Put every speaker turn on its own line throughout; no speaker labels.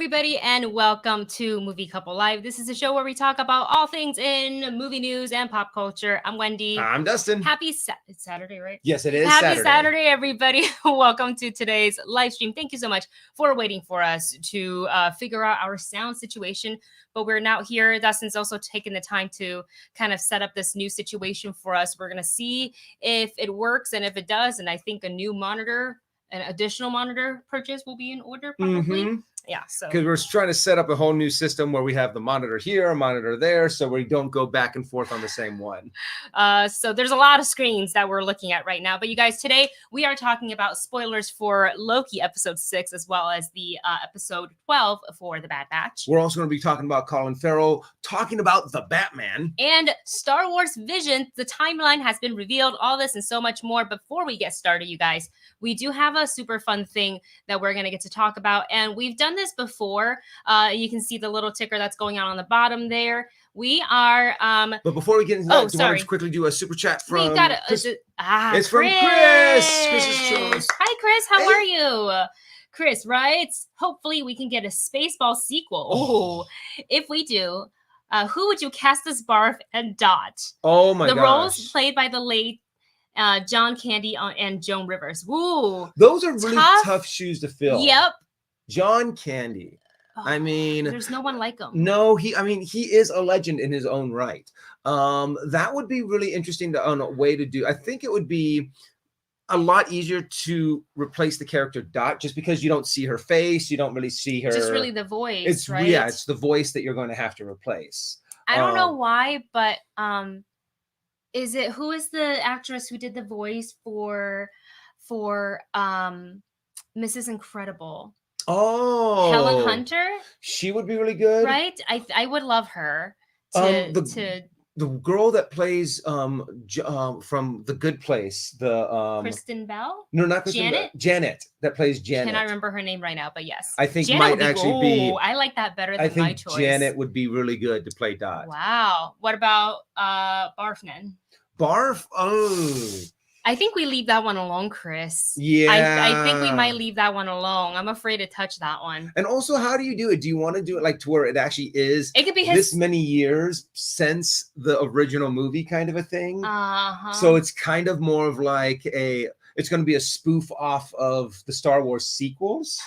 everybody, and welcome to Movie Couple Live. This is a show where we talk about all things in movie news and pop culture. I'm Wendy.
I'm Dustin.
It's Saturday, right?
Yes, it is
Happy Saturday, everybody. Welcome to today's live stream. Thank you so much for waiting for us to figure out our sound situation. But we're now here. Dustin's also taking the time to kind of set up this new situation for us. We're going to see if it works and if it does. And I think an additional monitor purchase will be in order probably.
Mm-hmm.
Yeah, so
because we're trying to set up a whole new system where we have the monitor here, a monitor there, so we don't go back and forth on the same one.
So there's a lot of screens that we're looking at right now. But you guys, today we are talking about spoilers for Loki episode 6, as well as the episode 12 for The Bad Batch.
We're also going to be talking about Colin Farrell, talking about the Batman.
And Star Wars Vision, the timeline has been revealed, all this and so much more. Before we get started, you guys, we do have a super fun thing that we're going to get to talk about. And we've done this before. You can see the little ticker that's going on the bottom there. We are
but before we get into that, I want
sorry.
to quickly do a super chat from
we got
Chris.
It's
from Chris. Chris's choice.
Hi Chris, how are you? Chris writes, hopefully we can get a Spaceball sequel. Oh, if we do, who would you cast as Barf and Dot?
Oh my gosh.
The roles played by the late John Candy and Joan Rivers. Woo.
Those are really tough shoes to fill.
Yep.
John Candy.
Oh,
I mean,
there's no one like him.
No, he is a legend in his own right. That would be really interesting on a way to do. I think it would be a lot easier to replace the character Dot, just because you don't see her face, you don't really see her.
Just really the voice.
It's
right?
Yeah, it's the voice that you're going to have to replace.
I don't know why, but who is the actress who did the voice for Mrs. Incredible?
Oh,
Helen Hunter.
She would be really good,
right? I would love her.
The girl that plays from The Good Place,
Kristen Bell.
No, not Kristen
Janet.
Bell. Janet that plays Janet.
Cannot remember her name right now, but yes,
I think
Janet
might actually be.
I like that better than my choice.
Janet would be really good to play Dot.
Wow. What about Barfman?
Barf. Oh.
I think we leave that one alone, Chris.
Yeah.
I think we might leave that one alone. I'm afraid to touch that one.
And also, how do you do it? Do you want to do it like to where it actually is?
It could be
this many years since the original movie, kind of a thing.
Uh-huh.
So it's kind of more of like it's going to be a spoof off of the Star Wars sequels.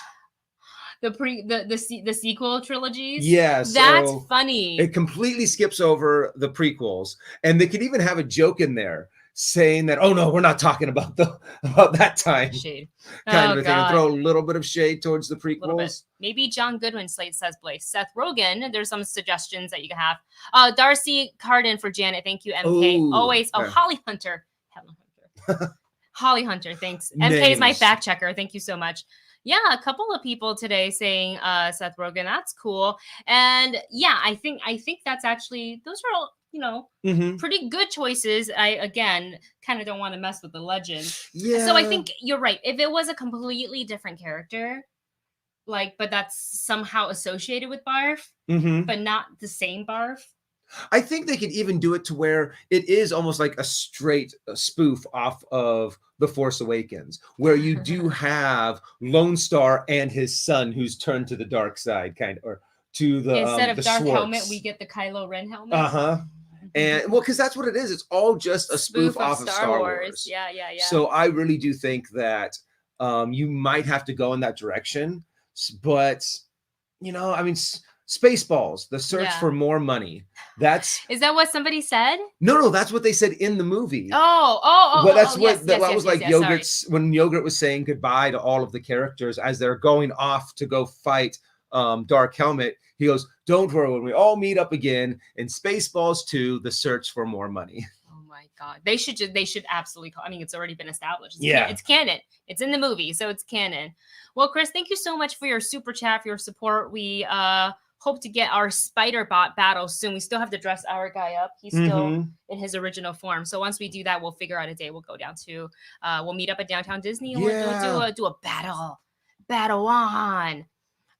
The sequel trilogies.
Yes,
that's funny.
It completely skips over the prequels, and they could even have a joke in there saying that, oh no, we're not talking about that time.
Shade.
Kind of a thing. And throw a little bit of shade towards the prequels.
Maybe John Goodwin says Blaze. Seth Rogen. There's some suggestions that you can have. Darcy Carden for Janet. Thank you, MK.
Ooh,
always. Oh,
okay.
Holly Hunter. Helen Hunter. Holly Hunter. Thanks. MK is my fact checker. Thank you so much. Yeah, a couple of people today saying Seth Rogen. That's cool. And yeah, I think that's actually, those are all, pretty good choices. I, again, kind of don't want to mess with the legend.
Yeah.
So I think you're right. If it was a completely different character, but that's somehow associated with Barf, but not the same Barf.
I think they could even do it to where it is almost like a straight spoof off of The Force Awakens, where you do have Lone Star and his son who's turned to the dark side, or to the
instead of
the
Darth
Swartz.
helmet, we get the Kylo Ren helmet.
And because that's what it is. It's all just a spoof off of Star Wars.
Yeah.
So I really do think that you might have to go in that direction, but Spaceballs, the search for more money. Is
that what somebody said?
No, that's what they said in the movie.
Well,
that's
what
that was like Yogurt's when Yogurt was saying goodbye to all of the characters as they're going off to go fight Dark Helmet. He goes, "Don't worry, when we all meet up again in Spaceballs 2, the search for more money."
Oh my God, they should absolutely call. I mean, it's already been established. It's canon. It's in the movie, so it's canon. Well, Chris, thank you so much for your super chat, for your support. We hope to get our Spider Bot battle soon. We still have to dress our guy up. He's still in his original form. So once we do that, we'll figure out a day. We'll go down to, we'll meet up at Downtown Disney and we'll do a battle. Battle on.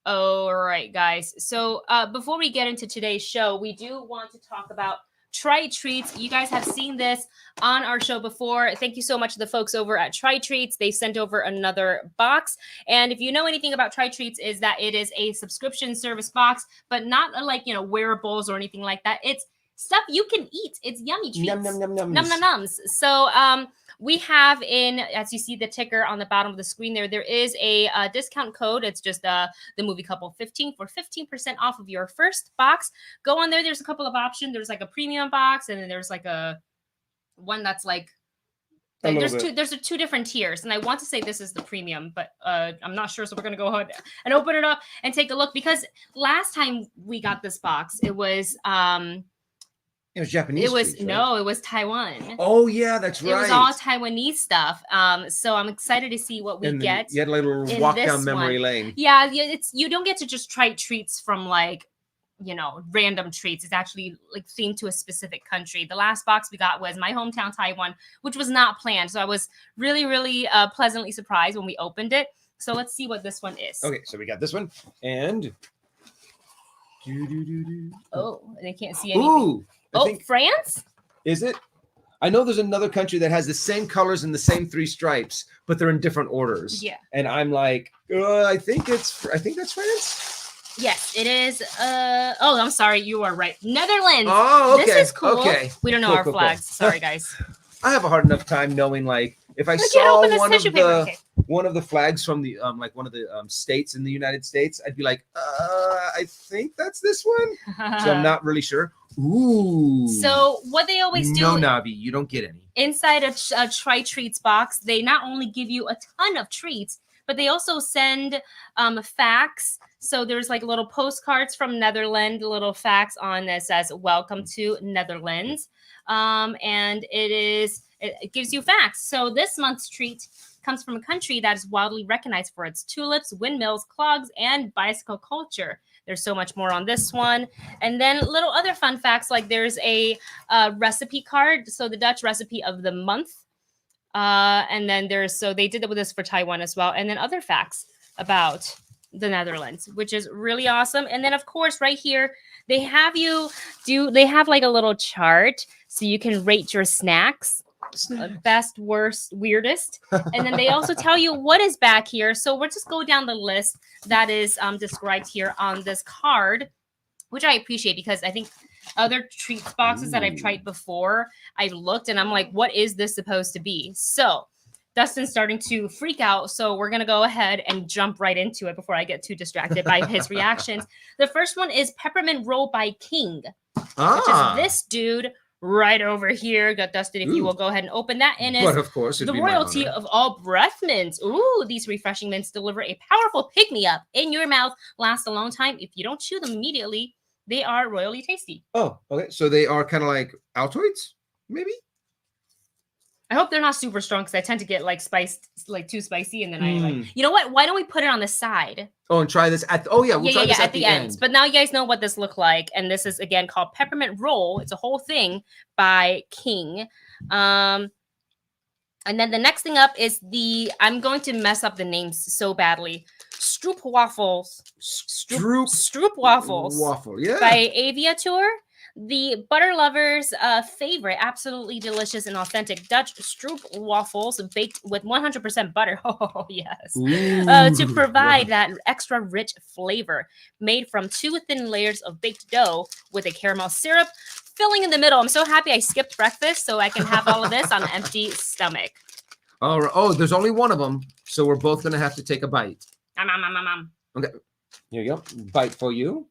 All right, guys. So before we get into today's show, we do want to talk about Try Treats. You guys have seen this on our show before. Thank you so much to the folks over at Try Treats. They sent over another box. And if you know anything about Try Treats, is that it is a subscription service box, but not like, wearables or anything like that. It's stuff you can eat. It's yummy treats.
Num, num, num, nums.
Num, num, nums. So we have as you see the ticker on the bottom of the screen there is a discount code. It's just the movie couple 15 for 15% off of your first box. Go on there. There's a couple of options. There's like a premium box, and then there's like a one that's like there's two different tiers, and I want to say this is the premium, but I'm not sure, so we're gonna go ahead and open it up and take a look, because last time we got this box, it was
Japanese.
It was
treats, right?
No, it was Taiwan.
Oh yeah, that's right.
It was all Taiwanese stuff. So I'm excited to see what we get.
You had a little walk down memory lane.
Yeah, you don't get to just try treats from like random treats. It's actually like themed to a specific country. The last box we got was my hometown Taiwan, which was not planned. So I was really, really pleasantly surprised when we opened it. So let's see what this one is.
Okay, so we got this one, and
oh, they can't see anything.
Ooh. I think,
France?
Is it? I know there's another country that has the same colors and the same 3 stripes, but they're in different orders.
Yeah.
And I'm like, I think that's France.
Yes, it is. Oh, I'm sorry. You are right. Netherlands.
Oh, okay.
This is cool.
Okay.
We don't know our flags. Sorry, guys.
I have a hard enough time knowing, like, if I saw one of the flags from the like one of the states in the United States, I'd be like, I think that's this one. So I'm not really sure. Ooh.
So what they always do?
No, Navi, you don't get any.
Inside a Try Treats box, they not only give you a ton of treats, but they also send facts. So there's like little postcards from Netherlands, little facts on that says "Welcome to Netherlands," and it gives you facts. So this month's treat comes from a country that is widely recognized for its tulips, windmills, clogs, and bicycle culture. There's so much more on this one. And then little other fun facts, like there's a recipe card. So the Dutch recipe of the month. And then they did this for Taiwan as well. And then other facts about the Netherlands, which is really awesome. And then of course, right here, they have like a little chart so you can rate your snacks. Best, worst, weirdest. And then they also tell you what is back here. So we'll just go down the list that is described here on this card, which I appreciate, because I think other treats boxes that I've tried before, I looked and I'm like, what is this supposed to be? So Dustin's starting to freak out. So we're going to go ahead and jump right into it before I get too distracted by his reactions. The first one is Peppermint Roll by King, which is this dude right over here. Got Dustin, if you will go ahead and open that. And
but of course,
the royalty of all breath mints. Ooh, these refreshing mints deliver a powerful pick-me-up in your mouth. Last a long time. If you don't chew them immediately, they are royally tasty.
Oh, okay. So they are kind of like Altoids, maybe?
I hope they're not super strong, because I tend to get like too spicy, and then I like, you know what? Why don't we put it on the side?
Oh, and try this at we'll try this at the end.
But now you guys know what this looked like, and this is again called Peppermint Roll. It's a whole thing by King. And then the next thing up is I'm going to mess up the names so badly. Stroop Waffles. Stroop Waffles.
Waffle, yeah.
By Aviator. The butter lovers' favorite, absolutely delicious and authentic Dutch stroop waffles baked with 100% butter. Oh, yes. To provide that extra rich flavor. Made from 2 thin layers of baked dough with a caramel syrup filling in the middle. I'm so happy I skipped breakfast so I can have all of this on an empty stomach.
All right. Oh, there's only one of them, so we're both going to have to take a bite. Okay. Here you go. Bite for you.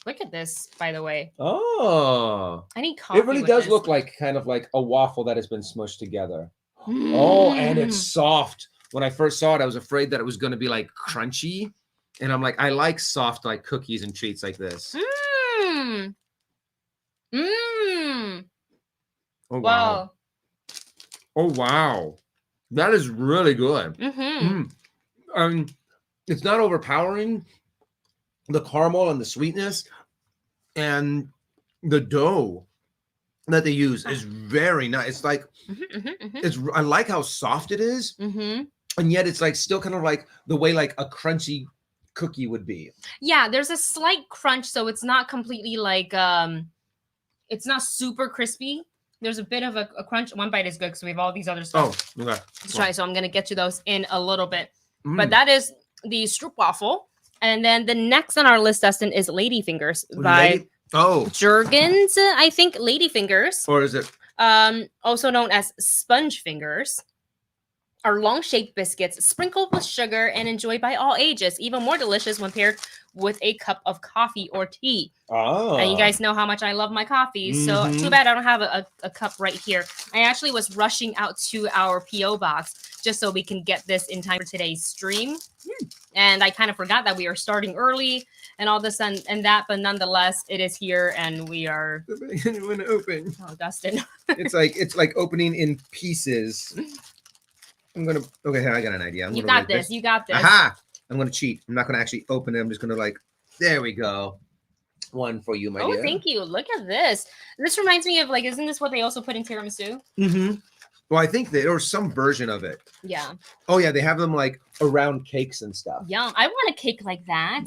Look at this, by the way.
Oh.
I need coffee.
It really does look like kind of like a waffle that has been smushed together. Oh, and it's soft. When I first saw it, I was afraid that it was going to be like crunchy. And I'm like, I like soft like cookies and treats like this. Oh, wow. Oh, wow. That is really good. It's not overpowering. The caramel and the sweetness and the dough that they use is very nice. It's like I like how soft it is, and yet it's like still kind of like the way like a crunchy cookie would be.
Yeah, there's a slight crunch, so it's not completely like it's not super crispy. There's a bit of a crunch. One bite is good because we have all these other stuff.
Oh, okay.
To try. So I'm gonna get to those in a little bit. But that is the stroopwafel. And then the next on our list, Dustin, is Ladyfingers by Jergens. I think Ladyfingers.
Or is it?
Also known as sponge fingers. Are long-shaped biscuits sprinkled with sugar and enjoyed by all ages. Even more delicious when paired with a cup of coffee or tea.
Oh.
And you guys know how much I love my coffee. So too bad I don't have a cup right here. I actually was rushing out to our P.O. box just so we can get this in time for today's stream. And I kind of forgot that we are starting early and all this and that. But nonetheless, it is here and we are...
When open.
Oh, Dustin.
it's like opening in pieces. Okay, I got an idea.
You got this. You got this.
Aha! I'm gonna cheat. I'm not gonna actually open it. I'm just gonna there we go. One for you, my dear.
Oh, thank you. Look at this. This reminds me of isn't this what they also put in tiramisu?
Well, I think there was some version of it.
Yeah.
Oh yeah, they have them around cakes and stuff.
Yum. I want a cake like that.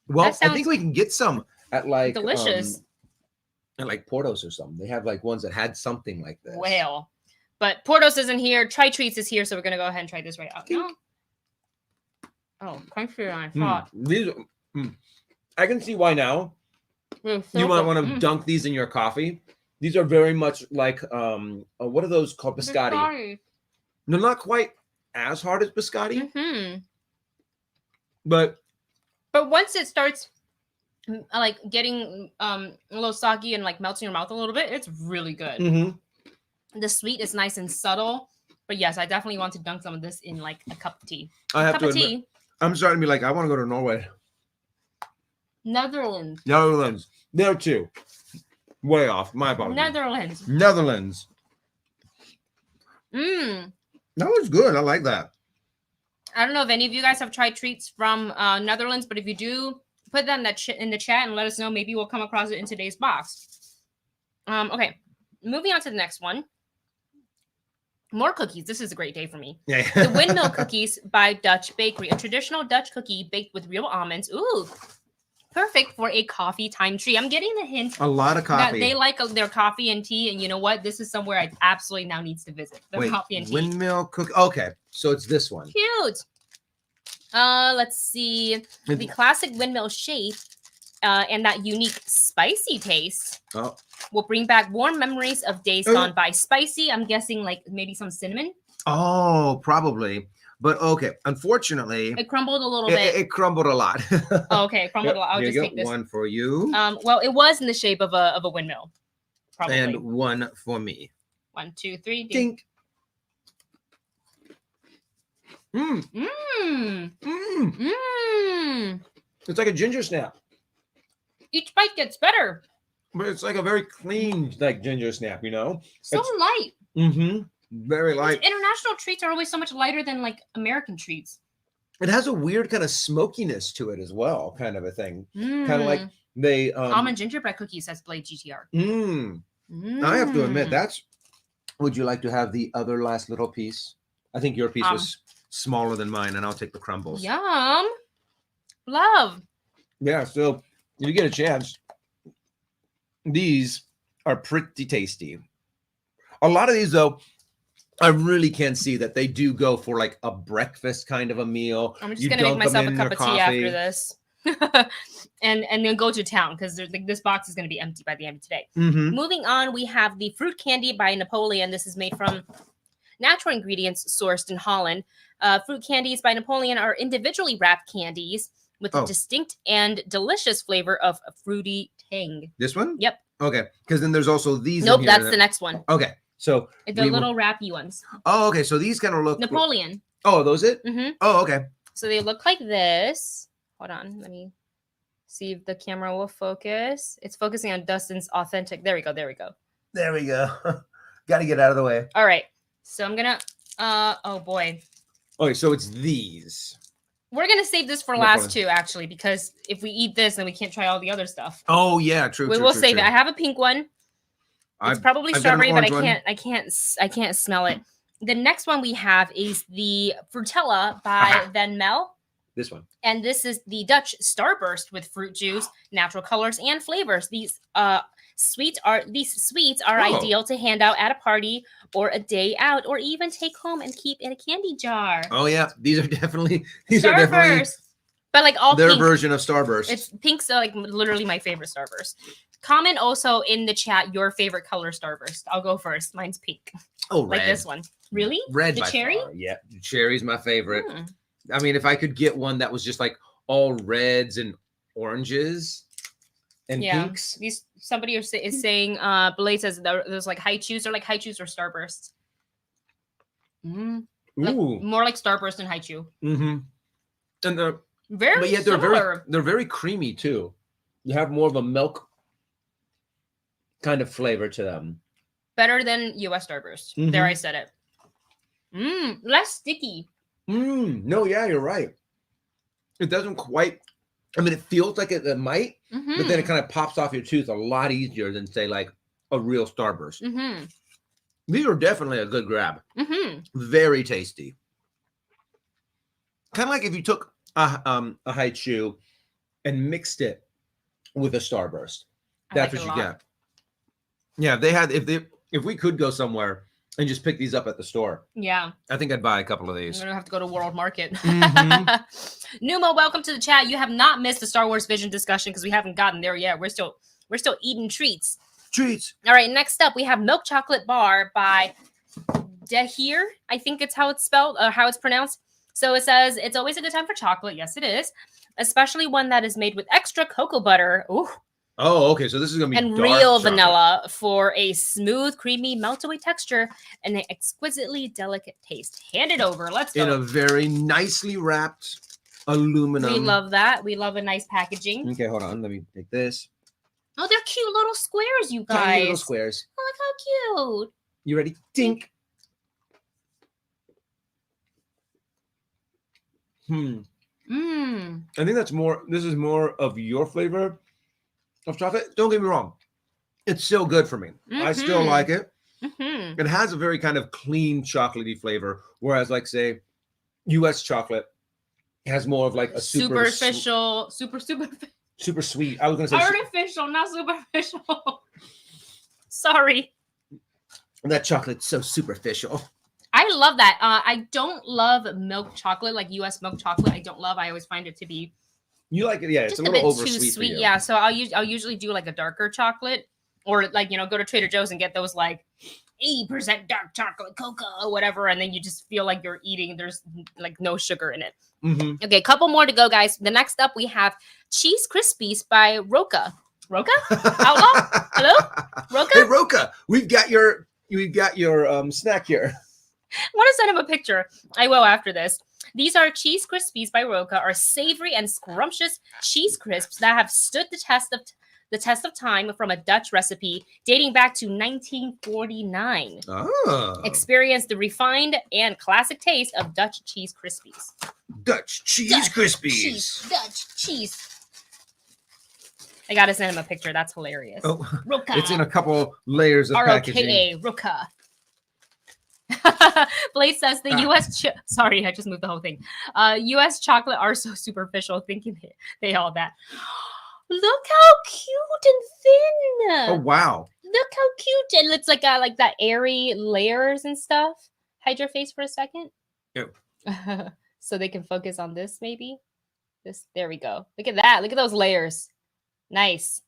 Well, I think we can get some at
delicious.
At Portos or something. They have ones that had something like this.
Well. But Portos isn't here. Try Treats is here, so we're gonna go ahead and try this right out. Oh, crunchier than I thought.
These, I can see why now.
So
you might want to dunk these in your coffee. These are very much like what are those called? Biscotti. They're not quite as hard as biscotti. But
once it starts getting a little soggy and melts in your mouth a little bit, it's really good. The sweet is nice and subtle, but yes, I definitely want to dunk some of this in a cup of tea.
I have to admit, I'm starting to be I want to go to Norway.
Netherlands.
There too. Way off. My apologies.
Netherlands.
That was good. I like that.
I don't know if any of you guys have tried treats from Netherlands, but if you do, put that in the chat and let us know. Maybe we'll come across it in today's box. Okay, moving on to the next one. More cookies. This is a great day for me.
Yeah.
The Windmill Cookies by Dutch Bakery. A traditional Dutch cookie baked with real almonds. Ooh, perfect for a coffee time treat. I'm getting the hint.
A lot of coffee.
That they like their coffee and tea. And you know what? This is somewhere I absolutely now needs to visit. The coffee and tea.
Windmill Cookie. Okay, so it's this one.
Cute. Let's see. The classic windmill shape and that unique spicy taste.
Oh.
Will bring back warm memories of days gone by. Spicy, I'm guessing maybe some cinnamon.
Oh, probably. But okay, unfortunately,
it crumbled a little bit.
It crumbled a lot.
Okay, it crumbled a lot. I'll just take this.
One for you.
Well, it was in the shape of a windmill. Probably.
And one for me.
1, 2, 3.
Dink. It's like a ginger snap.
Each bite gets better.
But it's like a very clean, ginger snap,
So light.
Very light.
International treats are always so much lighter than American treats.
It has a weird kind of smokiness to it as well, kind of a thing. Kind of like they
almond gingerbread cookies, says Blade GTR.
I have to admit, would you like to have the other last little piece? I think your piece was smaller than mine, and I'll take the crumbles.
Yum. Love.
Yeah, so if you get a chance, these are pretty tasty. A lot of these, though, I really can see that they do go for a breakfast kind of a meal.
I'm just going to make myself a cup of tea after this. and then go to town because this box is going to be empty by the end of today. Moving on, we have the fruit candy by Napoleon. This is made from natural ingredients sourced in Holland. Fruit candies by Napoleon are individually wrapped candies with a distinct and delicious flavor of a fruity tang.
This one?
Yep.
Okay, because then there's also these.
Nope, that's the next one.
Okay, so
the little wrappy ones.
Oh, okay, so these kind of look
Napoleon.
Oh, are those it? Oh, okay.
So they look like this. Hold on, let me see if the camera will focus. It's focusing on Dustin's authentic. There we go. There we go.
Got to get out of the way.
All right. So I'm gonna. Oh boy.
Okay, so it's these.
We're gonna save this for last too, actually, because if we eat this, then we can't try all the other stuff.
Oh yeah, true.
We will save it. I have a pink one. It's probably strawberry, but I can't smell it. The next one we have is the Frutella by Van Mel.
This one. And
this is the Dutch Starburst with fruit juice, natural colors, and flavors. These These sweets are ideal to hand out at a party or a day out, or even take home and keep in a candy jar.
Oh yeah, these are definitely
Starburst. But like all
their
pink.
version of Starburst.
It's pink's like literally my favorite Starburst. Comment also in the chat your favorite color Starburst. I'll go first. Mine's pink.
Oh,
like
red.
This one. Really?
Red
the
by
cherry?
far. Yeah, the cherry's my favorite. I mean, if I could get one that was just like all reds and oranges and pinks.
Somebody is saying Blade says there's like high chews or like high chews or Starburst. Like, more like Starburst and high chew.
And they're they're very creamy too. You have more of a milk kind of flavor to them.
Better than US Starburst. There, I said it. Less sticky.
No, yeah, you're right. It doesn't quite. I mean, it feels like it might, but then it kind of pops off your tooth a lot easier than say like a real Starburst. These are definitely a good grab. Very tasty. Kind of like if you took a high chew and mixed it with a Starburst. That's what you get. Yeah, if we could go somewhere and just pick these up at the store. Yeah. I think I'd buy a couple of these.
I'm going to have to go to World Market. Numo, welcome to the chat. You have not missed the Star Wars Vision discussion because we haven't gotten there yet. We're still eating treats. All right, next up, we have Milk Chocolate Bar by Dehir. I think it's how it's spelled, or how it's pronounced. So it says, it's always a good time for chocolate. Yes, it is. Especially one that is made with extra cocoa butter. Ooh.
Oh, okay. So this is going to be
and real vanilla for a smooth, creamy, melt-away texture and an exquisitely delicate taste. Hand it over. Let's go.
In a very nicely wrapped aluminum.
We love that. We love a nice packaging.
Okay, hold on. Let me take this.
Oh, they're cute little squares, you guys.
Tiny little squares.
Oh, look how cute.
You ready? Tink. I think this is more of your flavor of chocolate. Don't get me wrong. It's still good for me. I still like it. It has a very kind of clean chocolatey flavor. Whereas like say US chocolate has more of like a
superficial, super
sweet. I was going to say
artificial, not superficial. Sorry.
That chocolate's so superficial.
I love that. I don't love milk chocolate, like US milk chocolate. I don't love. I always find it to be.
You like it, yeah? It's a little over sweet.
Yeah, so I'll usually do like a darker chocolate, or like go to Trader Joe's and get those like 80% dark chocolate cocoa or whatever, and then you just feel like you're eating. There's like no sugar in it. Okay, a couple more to go, guys. The next up we have Cheese Krispies by Roka. Roka? Outlaw? Hello? Roka?
Hey Roka, we've got your snack here.
I want to send him a picture. I will after this. These are Cheese Krispies by Roka, are savory and scrumptious cheese crisps that have stood the test of time from a Dutch recipe dating back to 1949. Experience the refined and classic taste of Dutch Cheese Krispies.
Dutch Cheese Krispies.
Dutch cheese. I gotta send him a picture. That's hilarious.
Oh,
Roka.
It's in a couple layers of packaging.
R-O-K-A, Roka. Blade says the U.S. Sorry, I just moved the whole thing. U.S. chocolate are so superficial, thinking they all that. Look how cute and thin.
Oh wow!
Look how cute, and it's like that airy layers and stuff. Hide your face for a second.
Yep.
So they can focus on this, maybe. This. There we go. Look at that. Look at those layers. Nice.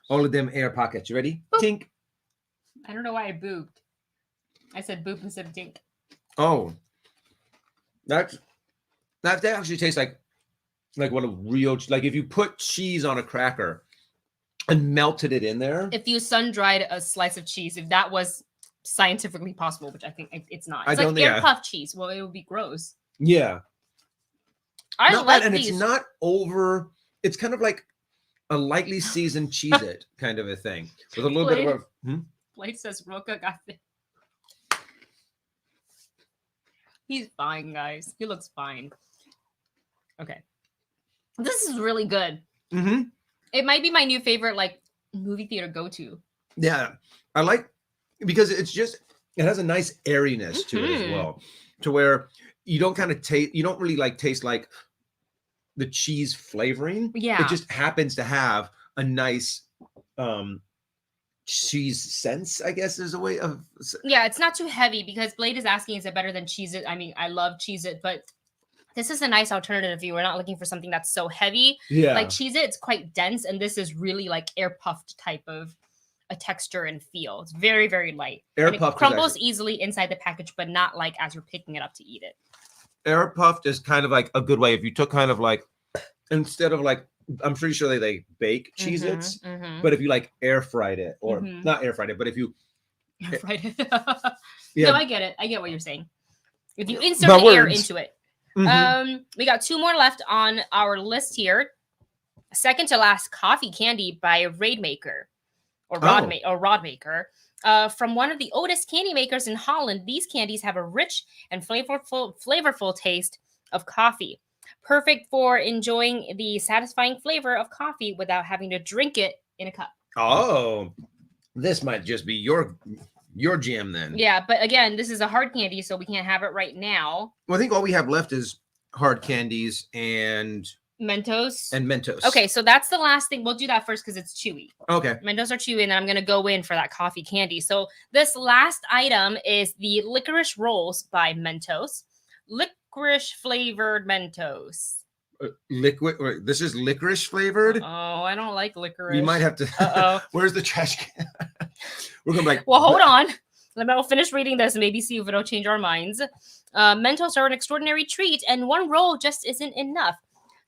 All of them air pockets. You ready?
Boop.
Tink.
I don't know why I booped. I said boop instead of dink.
Oh, that actually tastes like what a real, like if you put cheese on a cracker and melted it in there.
If you sun dried a slice of cheese, if that was scientifically possible, which I think it's not. It's like air puff cheese. Well, it would be gross.
Yeah.
I like
and
these.
It's not over. It's kind of like a lightly seasoned Cheez-It kind of a thing with a little bit of a.
Blade says Roka got it. He's fine, guys. He looks fine. Okay. This is really good. It might be my new favorite, like, movie theater go-to.
Yeah. I like, because it has a nice airiness to it as well. To where you don't kind of taste, you don't really like taste like the cheese flavoring.
Yeah.
It just happens to have a nice cheese sense, I guess is a way of.
Yeah, it's not too heavy because Blade is asking, is it better than Cheez-It? I mean, I love Cheez-It, but this is a nice alternative if you were not looking for something that's so heavy.
Yeah.
Like Cheez-It, it's quite dense, and this is really like air puffed type of a texture and feel. It's very, very light.
Air
It
puffed
crumbles easily inside the package, but not like as you're picking it up to eat it.
Air puffed is kind of like a good way if you took kind of like, instead of like, I'm pretty sure they bake Cheez-Its, but if you like air fried it, or not air fried it, but if you
air fried it.
Yeah.
No, I get it. I get what you're saying. If you insert the air into it. We got 2 more left on our list here. Second to last, coffee candy by Raidmaker or Rodmaker. From one of the oldest candy makers in Holland, these candies have a rich and flavorful taste of coffee. Perfect for enjoying the satisfying flavor of coffee without having to drink it in a cup.
Oh, this might just be your jam then.
Yeah, but again, this is a hard candy, so we can't have it right now.
Well, I think all we have left is hard candies and
Mentos.
Okay,
so that's the last thing. We'll do that first because it's chewy.
Okay.
Mentos are chewy, and then I'm going to go in for that coffee candy. So this last item is the licorice rolls by Mentos. Licorice flavored Mentos.
Liquid. This is licorice flavored.
Oh, I don't like licorice.
You might have to. Where's the trash can? We're gonna be like.
Well, hold on. I'll finish reading this and maybe see if it'll change our minds. Mentos are an extraordinary treat, and one roll just isn't enough.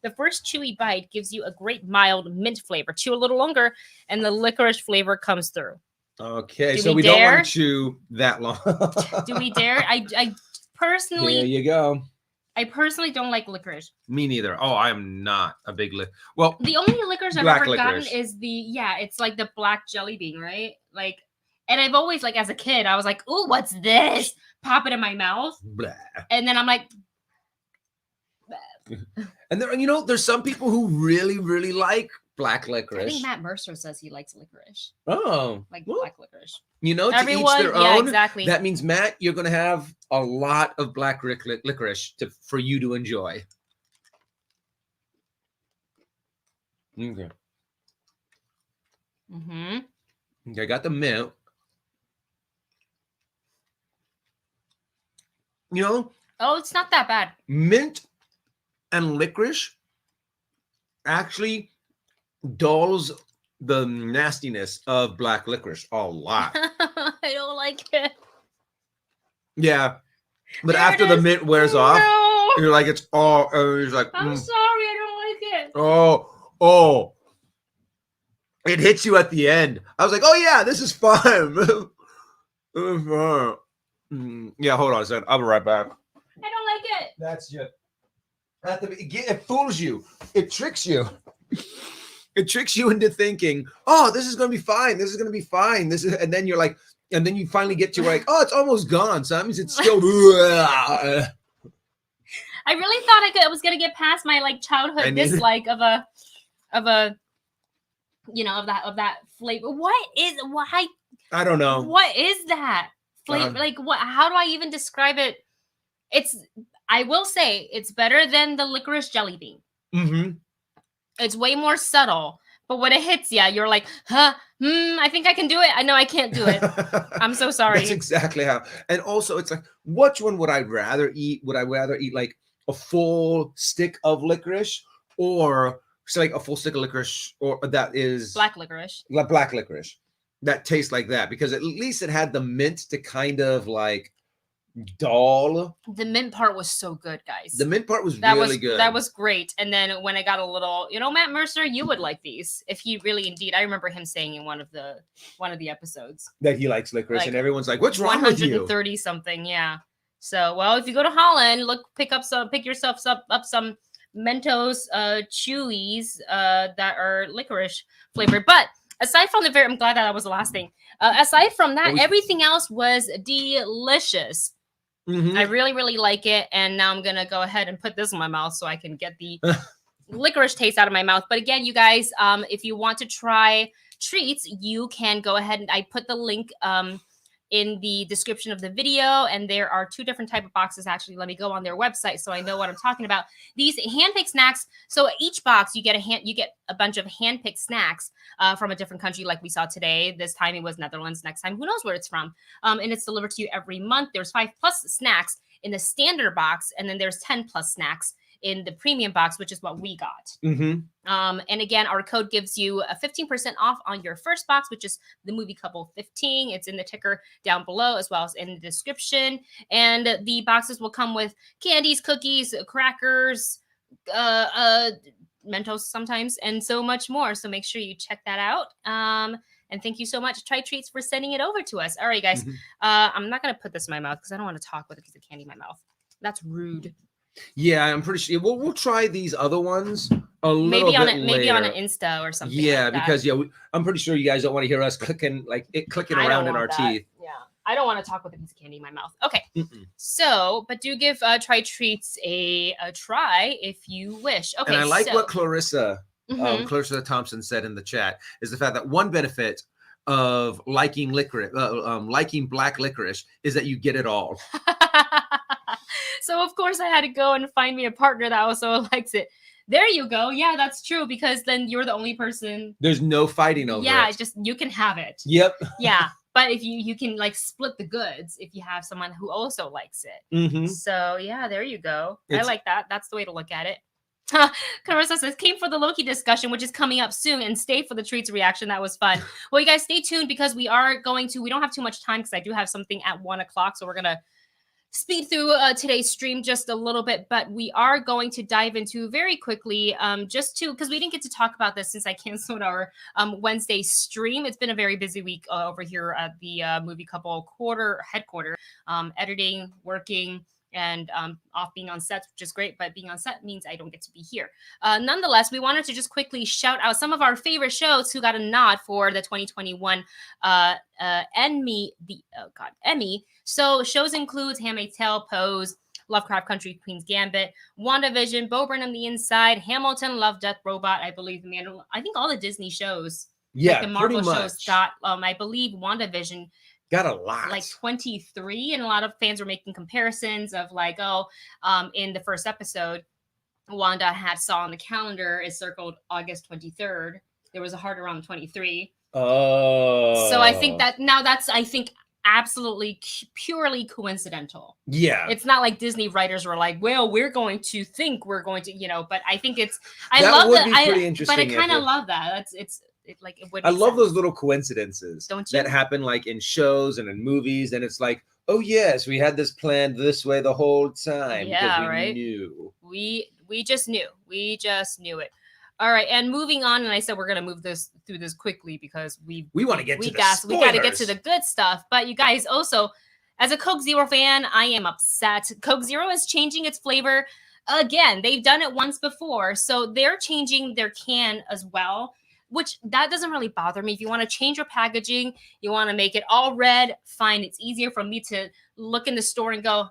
The first chewy bite gives you a great mild mint flavor. Chew a little longer, and the licorice flavor comes through.
Okay, so we don't want to chew that long.
Do we dare? I personally.
There you go.
I personally don't like licorice.
Me neither. Oh, I am not a big Well,
the only licorice I've ever gotten is it's like the black jelly bean, right? Like, and I've always as a kid, I was like, "Ooh, what's this?" Pop it in my mouth,
blah.
And then I'm like.
And there, there's some people who really, really like black licorice.
I think Matt Mercer says he likes licorice.
Oh,
black licorice.
Everyone, to each their own.
Exactly.
That means, Matt, you're going to have a lot of black licorice for you to enjoy. Okay. Okay, I got the mint.
Oh, it's not that bad.
Mint and licorice actually dulls the nastiness of black licorice a lot.
I don't like it.
Yeah, but after the mint wears off, you're like, it's all. You're like,
I'm sorry, I don't like it.
Oh, it hits you at the end. I was like, oh yeah, this is fun. Yeah, hold on a second. I'll be right back.
I don't like it.
That's just. It fools you. It tricks you. It tricks you into thinking, oh, this is going to be fine. This is going to be fine. And then you're like, and then you finally get to like, oh, it's almost gone. So that means it's still.
I really thought I was going to get past my childhood dislike of that flavor. Why?
I don't know.
What is that flavor? How do I even describe it? I will say it's better than the licorice jelly bean. It's way more subtle, but when it hits you, you're like, I think I can do it. I know I can't do it. I'm so sorry.
That's exactly how. And also, it's like, which one would I rather eat? Would I rather eat like a full stick of licorice, or like a full stick of licorice, or that is
black licorice?
Black licorice that tastes like that, because at least it had the mint to kind of like dull.
The mint part was so good, guys.
The mint part was really good.
That was great. And then when I got a little, Matt Mercer, you would like these if he really indeed. I remember him saying in one of the episodes
that he likes licorice, and everyone's like, "What's wrong with you?"
130 something, yeah. So, well, if you go to Holland, pick yourself up some Mentos chewies that are licorice flavored. But aside from I'm glad that was the last thing. Aside from that, everything else was delicious. I really, really like it. And now I'm going to go ahead and put this in my mouth so I can get the licorice taste out of my mouth. But again, you guys, if you want to try treats, you can go ahead and I put the link in the description of the video, and there are 2 different type of boxes. Actually, let me go on their website so I know what I'm talking about. These hand-picked snacks. So each box you get a bunch of hand-picked snacks from a different country, like we saw today. This time it was Netherlands. Next time, who knows where it's from? And it's delivered to you every month. There's 5+ snacks in the standard box, and then there's 10+ snacks in the premium box, which is what we got. And again, our code gives you a 15% off on your first box, which is the movie couple 15. It's in the ticker down below, as well as in the description. And the boxes will come with candies, cookies, crackers, Mentos sometimes, and so much more. So make sure you check that out. And thank you so much, Try Treats, for sending it over to us. All right, guys. I'm not going to put this in my mouth because I don't want to talk with a piece of candy in my mouth. That's rude.
Yeah, I'm pretty sure. We'll try these other ones a little
maybe
bit
maybe
later.
on an Insta or something.
Yeah,
like that.
because I'm pretty sure you guys don't want to hear us clicking around in our teeth.
Yeah, I don't want to talk with a piece of candy in my mouth. Okay, so but do give Try Treats a try if you wish. Okay,
and I like what Clarissa Thompson said in the chat is the fact that one benefit of liking licorice, liking black licorice, is that you get it all.
So of course I had to go and find me a partner that also likes it. There you go. Yeah, that's true, because then you're the only person.
There's no fighting over it.
Yeah, just you can have it.
Yep.
Yeah, but if you can like split the goods if you have someone who also likes it. So yeah, there you go. I like that. That's the way to look at it. Carissa says, came for the Loki discussion, which is coming up soon, and stay for the treats reaction. That was fun. Well, you guys stay tuned because we don't have too much time because I do have something at 1 o'clock. So we're going to speed through today's stream just a little bit, but we are going to dive into very quickly because we didn't get to talk about this since I canceled our Wednesday stream. It's been a very busy week over here at the Movie Couple headquarters, editing, working, and off being on sets, which is great, but being on set means I don't get to be here. Nonetheless, we wanted to just quickly shout out some of our favorite shows who got a nod for the 2021 Emmy. So shows includes Handmaid's Tale, Pose, Lovecraft Country, Queen's Gambit, WandaVision, Bo Burnham, The Inside, Hamilton, Love, Death, Robot, I believe, I think all the Disney shows, like the Marvel shows got, I believe WandaVision
got a lot,
like 23, and a lot of fans were making comparisons of like, in the first episode, Wanda saw on the calendar is circled August 23rd. There was a heart around 23. So I think that's absolutely purely coincidental.
Yeah,
it's not like Disney writers were like, well, we're going to, but I think it's
pretty interesting.
But I kind of love that.
I love those little coincidences,
don't you?
That happen like in shows and in movies, and it's like, oh yes, we had this planned this way the whole time.
Yeah,
right. Knew.
We just knew it. All right, and moving on, and I said we're gonna move through this quickly because we want to get to the spoilers. We got to get to the good stuff. But you guys also, as a Coke Zero fan, I am upset. Coke Zero is changing its flavor again. They've done it once before, so they're changing their can as well. Which that doesn't really bother me. If you want to change your packaging, you want to make it all red, fine. It's easier for me to look in the store and go,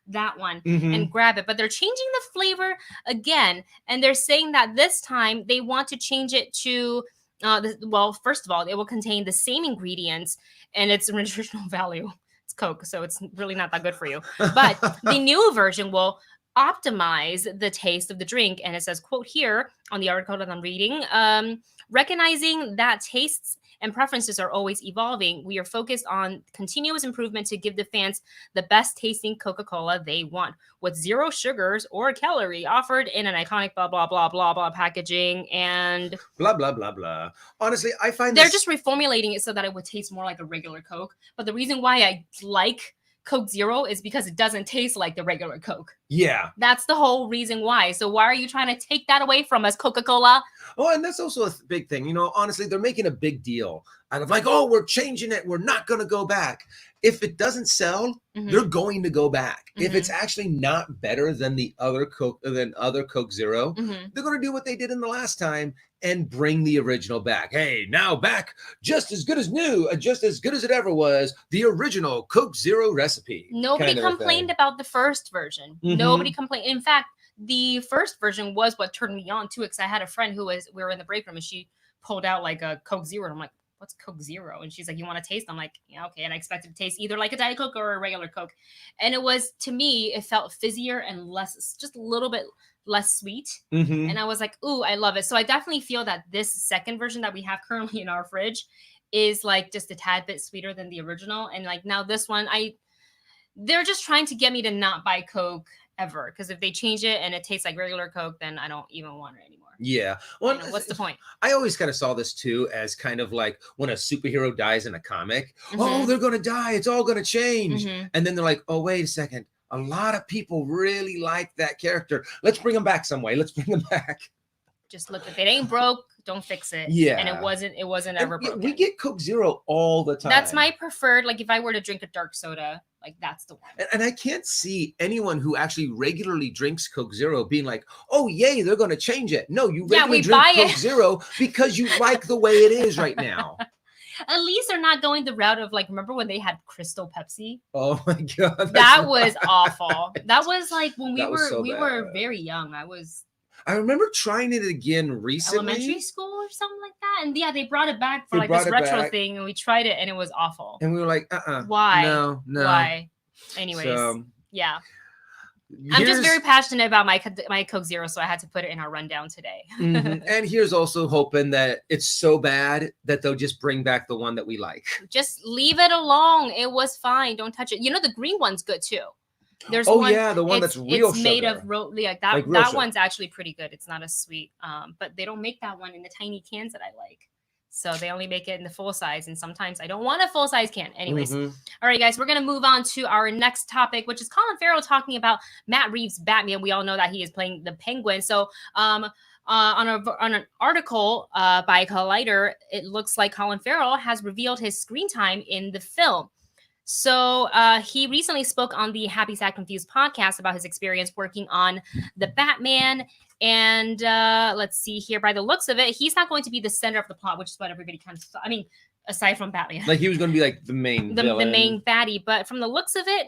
that one, and grab it. But they're changing the flavor again. And they're saying that this time they want to change it to, first of all, it will contain the same ingredients and its nutritional value. It's Coke, so it's really not that good for you. But the new version will optimize the taste of the drink. And it says, quote here on the article that I'm reading, recognizing that tastes and preferences are always evolving, we are focused on continuous improvement to give the fans the best tasting Coca-Cola they want, with 0 sugars or calorie, offered in an iconic blah, blah, blah, blah, blah packaging, and
blah, blah, blah, blah. Honestly, I find
they're just reformulating it so that it would taste more like a regular Coke. But the reason why I like Coke Zero is because it doesn't taste like the regular Coke.
Yeah.
That's the whole reason why. So why are you trying to take that away from us, Coca-Cola?
Oh, and that's also a big thing. Honestly, they're making a big deal out of like, oh, we're changing it. We're not going to go back. If it doesn't sell, they're going to go back. If it's actually not better than the other Coke, Coke Zero, they're going to do what they did in the last time and bring the original back. Hey, now back, just as good as new, just as good as it ever was, the original Coke Zero recipe.
Nobody complained about the first version. Nobody complained. In fact, the first version was what turned me on to it, because I had a friend we were in the break room and she pulled out like a Coke Zero. And I'm like, what's Coke Zero? And she's like, you want to taste? I'm like, yeah, okay. And I expected to taste either like a Diet Coke or a regular Coke. And it was, to me, it felt fizzier and less, just a little bit less sweet. And I was like, ooh, I love it. So I definitely feel that this second version that we have currently in our fridge is like just a tad bit sweeter than the original. And like now this one, they're just trying to get me to not buy Coke ever. Because if they change it and it tastes like regular Coke, then I don't even want it anymore.
Yeah. Well,
what's the point?
I always kind of saw this too as kind of like when a superhero dies in a comic. Oh, they're going to die. It's all going to change. And then they're like, oh, wait a second. A lot of people really like that character. Let's bring them back some way. Let's bring them back.
Just look, if it ain't broke, don't fix it.
Yeah.
And it wasn't ever broken.
We get Coke Zero all the time.
That's my preferred, like if I were to drink a dark soda, like that's the one.
And I can't see anyone who actually regularly drinks Coke Zero being like, oh, yay, they're going to change it. No, you regularly drink Coke Zero because you like the way it is right now.
At least they're not going the route of like, remember when they had Crystal Pepsi?
Oh my God.
That was awful. That was like when we were very young.
I remember trying it again recently.
Elementary school or something like that. And yeah, they brought it back for like this retro thing and we tried it and it was awful.
And we were like,
Why?
No.
Why? Anyways, yeah. I'm just very passionate about my Coke Zero, so I had to put it in our rundown today.
And here's also hoping that it's so bad that they'll just bring back the one that we like.
Just leave it alone. It was fine. Don't touch it. You know, the green one's good too. There's
the one that's real
it's
sugar.
Made of like that. Like that one's actually pretty good. It's not as sweet, but they don't make that one in the tiny cans that I like. So they only make it in the full size, and sometimes I don't want a full size can. Anyways, all right, guys, we're gonna move on to our next topic, which is Colin Farrell talking about Matt Reeves' Batman. We all know that he is playing the Penguin. So, on an article by Collider, it looks like Colin Farrell has revealed his screen time in the film. So he recently spoke on the Happy Sad Confused podcast about his experience working on the Batman. And let's see here. By the looks of it, he's not going to be the center of the plot, which is what everybody kind of thought. I mean, aside from Batman.
Like he was going to be like the main villain.
The main baddie. But from the looks of it,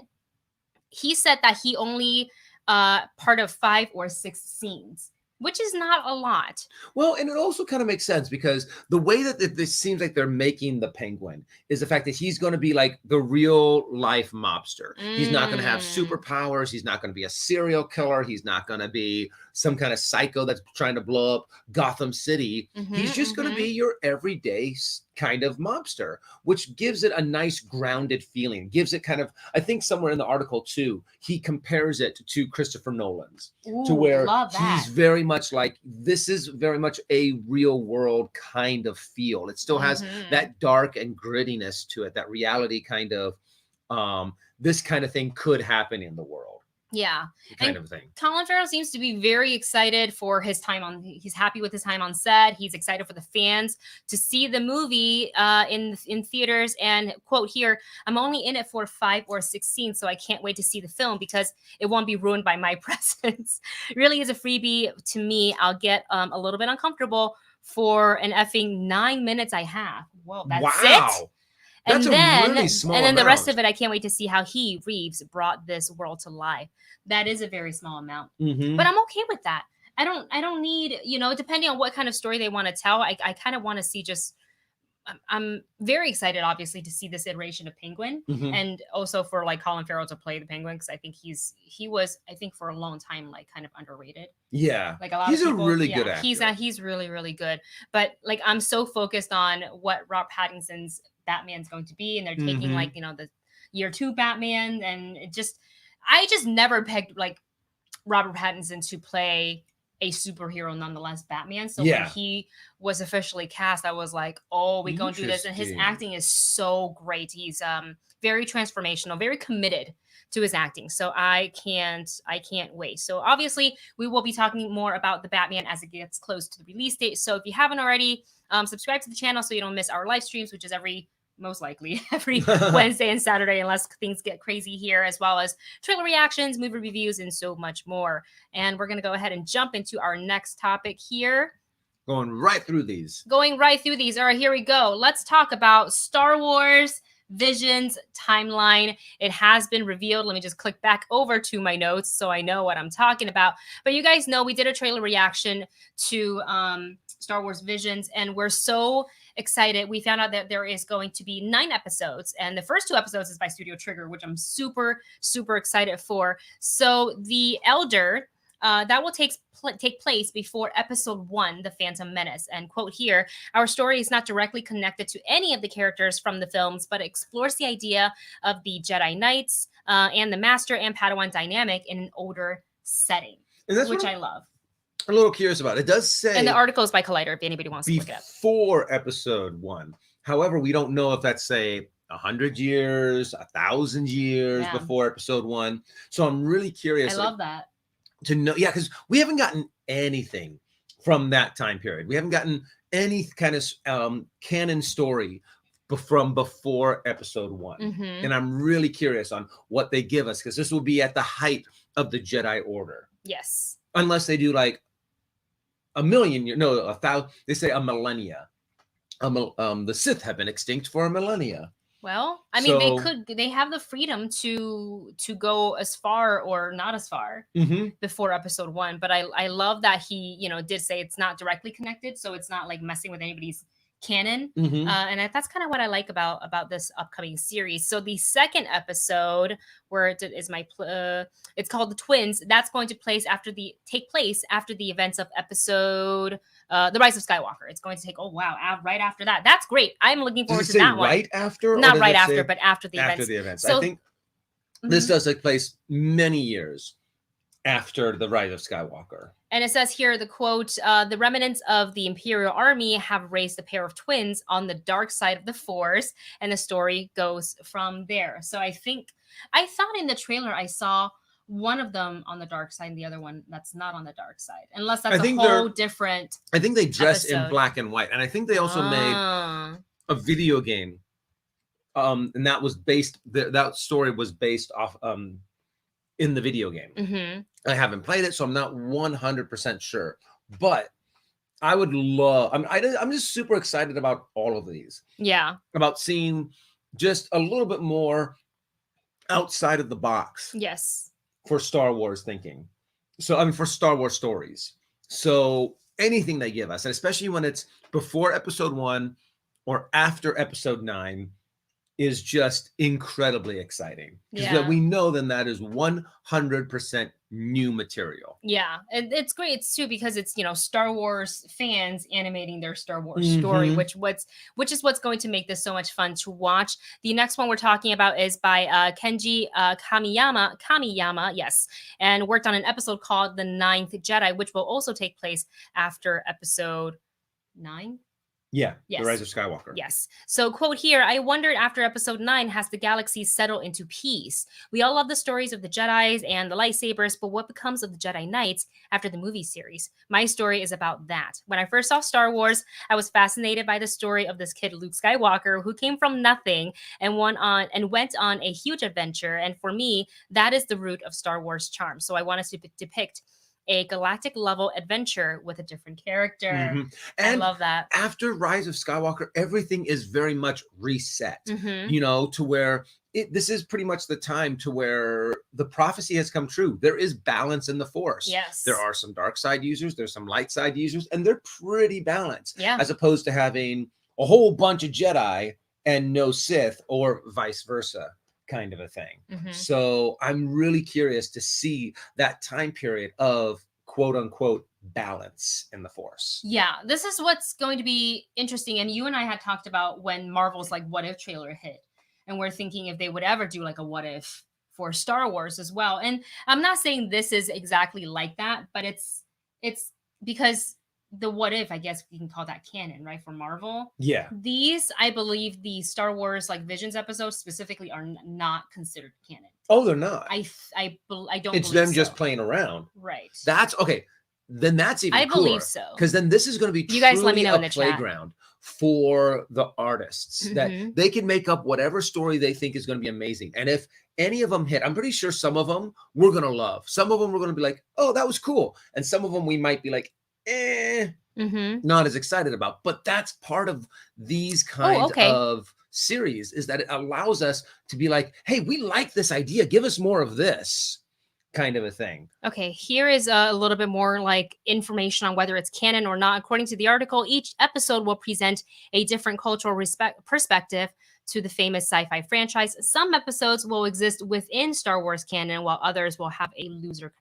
he said that he only part of 5 or 6 scenes, which is not a lot.
Well, and it also kind of makes sense because the way that this seems like they're making the Penguin is the fact that he's going to be like the real life mobster. He's not going to have superpowers. He's not going to be a serial killer. He's not going to be some kind of psycho that's trying to blow up Gotham City. He's just going to be your everyday kind of mobster, which gives it a nice grounded feeling. Gives it kind of, I think somewhere in the article too, he compares it to Christopher Nolan's.
Ooh,
to where he's very much like, this is very much a real world kind of feel. It still has that dark and grittiness to it, that reality kind of, this kind of thing could happen in the world.
Yeah.
Kind of thing.
Colin Farrell seems to be very excited for his time on, he's happy with his time on set. He's excited for the fans to see the movie in theaters, and quote here, I'm only in it for 5 or 6 scenes, so I can't wait to see the film because it won't be ruined by my presence. It really is a freebie to me. I'll get a little bit uncomfortable for an effing 9 minutes I have. Whoa, that's it?
That's a really small amount.
The rest of it, I can't wait to see how he, Reeves, brought this world to life. That is a very small amount, but I'm okay with that. I don't need, you know, depending on what kind of story they want to tell. I kind of want to see just. I'm very excited, obviously, to see this iteration of Penguin, and also for like Colin Farrell to play the Penguin, because I think he was for a long time like kind of underrated.
Yeah,
like a lot.
He's
of people,
a really good actor.
He's really, really good. But like I'm so focused on what Robert Pattinson's Batman's going to be, and they're taking like, you know, the year 2 Batman, and I just never pegged like Robert Pattinson to play a superhero nonetheless Batman. So when he was officially cast, I was like, oh, we're going to do this. And his acting is so great. He's very transformational, very committed to his acting. So I can't wait. So obviously we will be talking more about the Batman as it gets close to the release date. So if you haven't already, subscribe to the channel so you don't miss our live streams, which is most likely every Wednesday and Saturday, unless things get crazy here, as well as trailer reactions, movie reviews, and so much more. And we're going to go ahead and jump into our next topic here.
Going right through these.
All right, here we go. Let's talk about Star Wars, Vision's timeline. It has been revealed. Let me just click back over to my notes so I know what I'm talking about. But you guys know we did a trailer reaction to Star Wars Visions, and we're so excited. We found out that there is going to be 9 episodes, and the first 2 episodes is by Studio Trigger, which I'm super excited for. So the Elder, that will take place before episode 1, The Phantom Menace. And quote here, our story is not directly connected to any of the characters from the films, but explores the idea of the Jedi Knights and the Master and Padawan dynamic in an older setting, which I love.
A little curious about. It does say,
and the article is by Collider if anybody wants to look it up.
Before episode 1. However, we don't know if that's, say, 100 years, 1,000 years before episode 1. So I'm really curious.
I love that.
To know, because we haven't gotten anything from that time period. We haven't gotten any kind of canon story from before episode 1. And I'm really curious on what they give us, because this will be at the height of the Jedi Order.
Yes.
Unless they do like a million years, no, 1,000. They say a millennia. The Sith have been extinct for a millennia.
Well, I mean, they have the freedom to go as far or not as far before episode 1. But I love that he, did say it's not directly connected. So it's not like messing with anybody's canon. And that's kind of what I like about this upcoming series. So the second episode, where it's called The Twins, that's going to take place after the events of episode The Rise of Skywalker. It's going to take right after that. That's great. I'm looking forward to that one.
Right after,
not right after, but after the events.
After the events. So, I think this does take place many years after the Rise of Skywalker.
And it says here, the quote, the remnants of the Imperial Army have raised a pair of twins on the dark side of the Force, and the story goes from there. So I thought in the trailer I saw one of them on the dark side and the other one that's not on the dark side, unless that's a whole different
I think they dress in black and white, and I think they also made a video game, and that was that story was based off in the video game. I haven't played it, so I'm not 100% sure, but I would love, I'm just super excited about all of these.
Yeah.
About seeing just a little bit more outside of the box.
Yes.
For Star Wars thinking. So, for Star Wars stories. So anything they give us, and especially when it's before episode 1 or after episode 9, is just incredibly exciting. Because we know then that is 100% new material.
Yeah, and it's great. It's too because it's Star Wars fans animating their Star Wars story, which is what's going to make this so much fun to watch. The next one we're talking about is by Kenji Kamiyama, yes, and worked on an episode called The Ninth Jedi, which will also take place after episode 9.
Yeah,
yes.
The Rise of Skywalker.
Yes. So, quote here, I wondered after episode 9, has the galaxy settled into peace? We all love the stories of the Jedis and the lightsabers, but what becomes of the Jedi Knights after the movie series? My story is about that. When I first saw Star Wars, I was fascinated by the story of this kid, Luke Skywalker, who came from nothing and went on a huge adventure. And for me, that is the root of Star Wars charm. So I wanted to depict a galactic level adventure with a different character. And I love that.
After Rise of Skywalker, everything is very much reset, to where this is pretty much the time to where the prophecy has come true. There is balance in the Force.
Yes.
There are some dark side users, there's some light side users, and they're pretty balanced.
Yeah.
As opposed to having a whole bunch of Jedi and no Sith, or vice versa. Kind of a thing. So I'm really curious to see that time period of quote unquote balance in the Force.
Yeah, this is what's going to be interesting. And you and I had talked about when Marvel's What If trailer hit, and we're thinking if they would ever do a what if for Star Wars as well. And I'm not saying this is exactly like that, but it's because the what if, I guess we can call that canon, right? For Marvel.
Yeah.
These, I believe the Star Wars Visions episodes specifically are not considered canon.
Oh, they're not.
I don't.
It's them just playing around.
Right.
That's okay. Then that's even
I
cooler,
believe so.
Because then this is going to be
you guys let me know in the
playground for the artists that they can make up whatever story they think is going to be amazing. And if any of them hit, I'm pretty sure some of them we're going to love. Some of them we're going to be like, oh, that was cool. And some of them we might be like, not as excited about. But that's part of these kinds of series is that it allows us to be like, hey, we like this idea. Give us more of this kind of a thing.
Okay, here is a little bit more like information on whether it's canon or not. According to the article, each episode will present a different cultural perspective to the famous sci-fi franchise. Some episodes will exist within Star Wars canon, while others will have a looser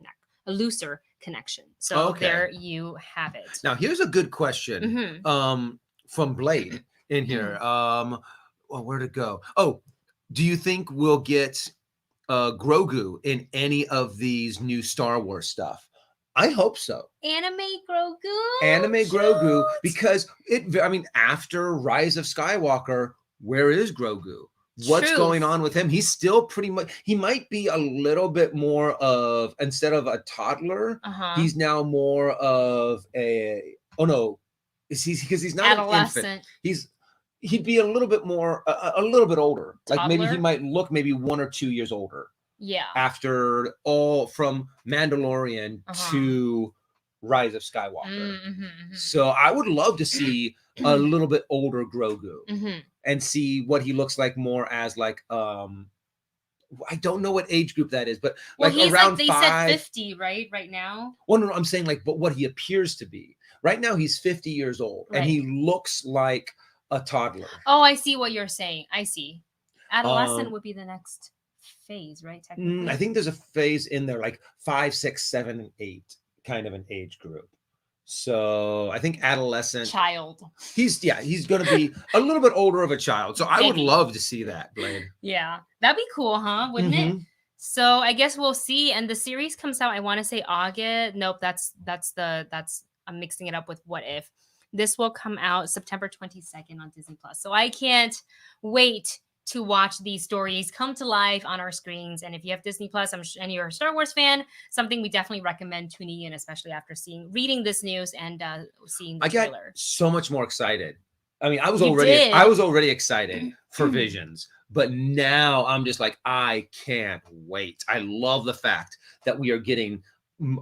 connection. So there you have it.
Now, here's a good question from Blade in here. Well, where'd it go? Oh, do you think we'll get Grogu in any of these new Star Wars stuff? I hope so.
Anime Grogu,
because after Rise of Skywalker, where is Grogu? What's going on with him? He's still pretty much, he might be a little bit more of, instead of a toddler, he's now more of because he's not
adolescent.
An infant. He'd be a little bit more, a little bit older.
Toddler?
Like maybe he might look maybe 1 or 2 years older.
Yeah.
After all from Mandalorian to Rise of Skywalker. So I would love to see a little bit older Grogu and see what he looks like more as like, I don't know what age group that is, but like
he's
around
they
5.
Said 50, right now?
Well, no, I'm saying like, but what he appears to be. Right now he's 50 years old and he looks like a toddler.
Oh, I see what you're saying. I see. Adolescent would be the next phase, right? Technically.
I think there's a phase in there like 5, 6, 7, and 8 kind of an age group. So I think adolescent
child.
He's going to be a little bit older of a child. So I would love to see that, Blade.
Yeah, that'd be cool, huh? Wouldn't it? So I guess we'll see. And the series comes out, I want to say August. Nope, that's I'm mixing it up with What If. This will come out September 22nd on Disney Plus. So I can't wait to watch these stories come to life on our screens. And if you have Disney Plus, and you're a Star Wars fan, something we definitely recommend tuning in, especially after reading this news and seeing the trailer.
I got so much more excited. I mean, I was already excited for Visions, but now I'm just like, I can't wait. I love the fact that we are getting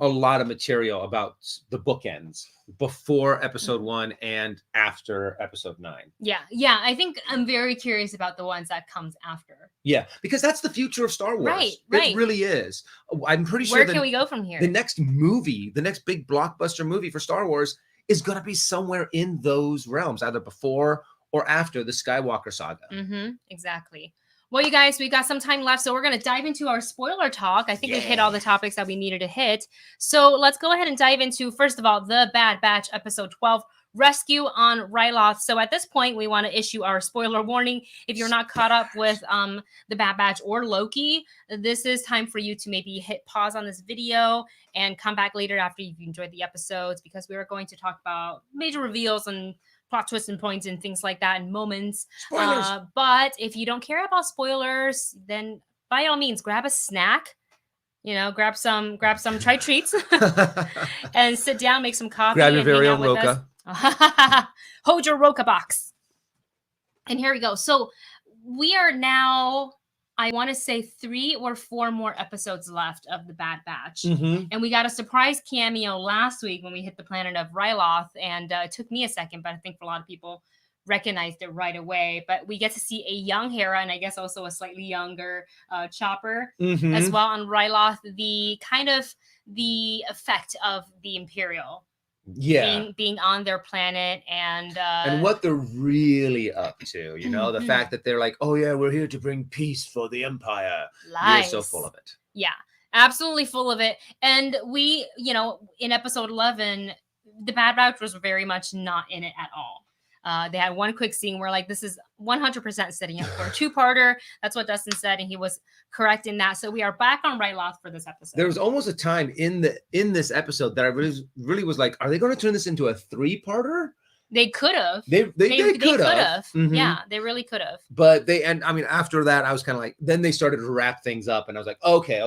a lot of material about the bookends before episode 1 and after episode 9.
Yeah. I think I'm very curious about the ones that comes after.
Yeah, because that's the future of Star Wars.
Right.
It really is. I'm pretty sure.
Where can we go from here?
The next movie, the next big blockbuster movie for Star Wars is going to be somewhere in those realms, either before or after the Skywalker saga.
Exactly. Well, you guys, we got some time left, so we're going to dive into our spoiler talk. I think we hit all the topics that we needed to hit. So let's go ahead and dive into, first of all, The Bad Batch, episode 12, Rescue on Ryloth. So at this point, we want to issue our spoiler warning. If you're not caught up with The Bad Batch or Loki, this is time for you to maybe hit pause on this video and come back later after you've enjoyed the episodes, because we are going to talk about major reveals and plot twists and points and things like that and moments. But if you don't care about spoilers, then by all means, grab a snack, grab some Try Treats and sit down, make some coffee.
Grab your very own Roca.
Hold your Roca box. And here we go. So we are now, I want to say 3 or 4 more episodes left of The Bad Batch. And we got a surprise cameo last week when we hit the planet of Ryloth. And it took me a second, but I think for a lot of people recognized it right away. But we get to see a young Hera, and I guess also a slightly younger Chopper as well on Ryloth. The effect of the Imperial. Being on their planet and
what they're really up to, the fact that they're like, oh yeah, we're here to bring peace for the Empire.
Lies.
You're so full of it.
Yeah, absolutely full of it. And we, in episode 11, the Bad Batch was very much not in it at all. They had one quick scene where this is 100% setting up for a 2-parter. That's what Dustin said, and he was correct in that. So we are back on Ryloth for this episode.
There was almost a time in this episode that I really was like, are they going to turn this into a 3-parter?
They could have.
They could have.
Yeah, they really could have.
But after that, I was kind of like, then they started to wrap things up, and I was like, okay.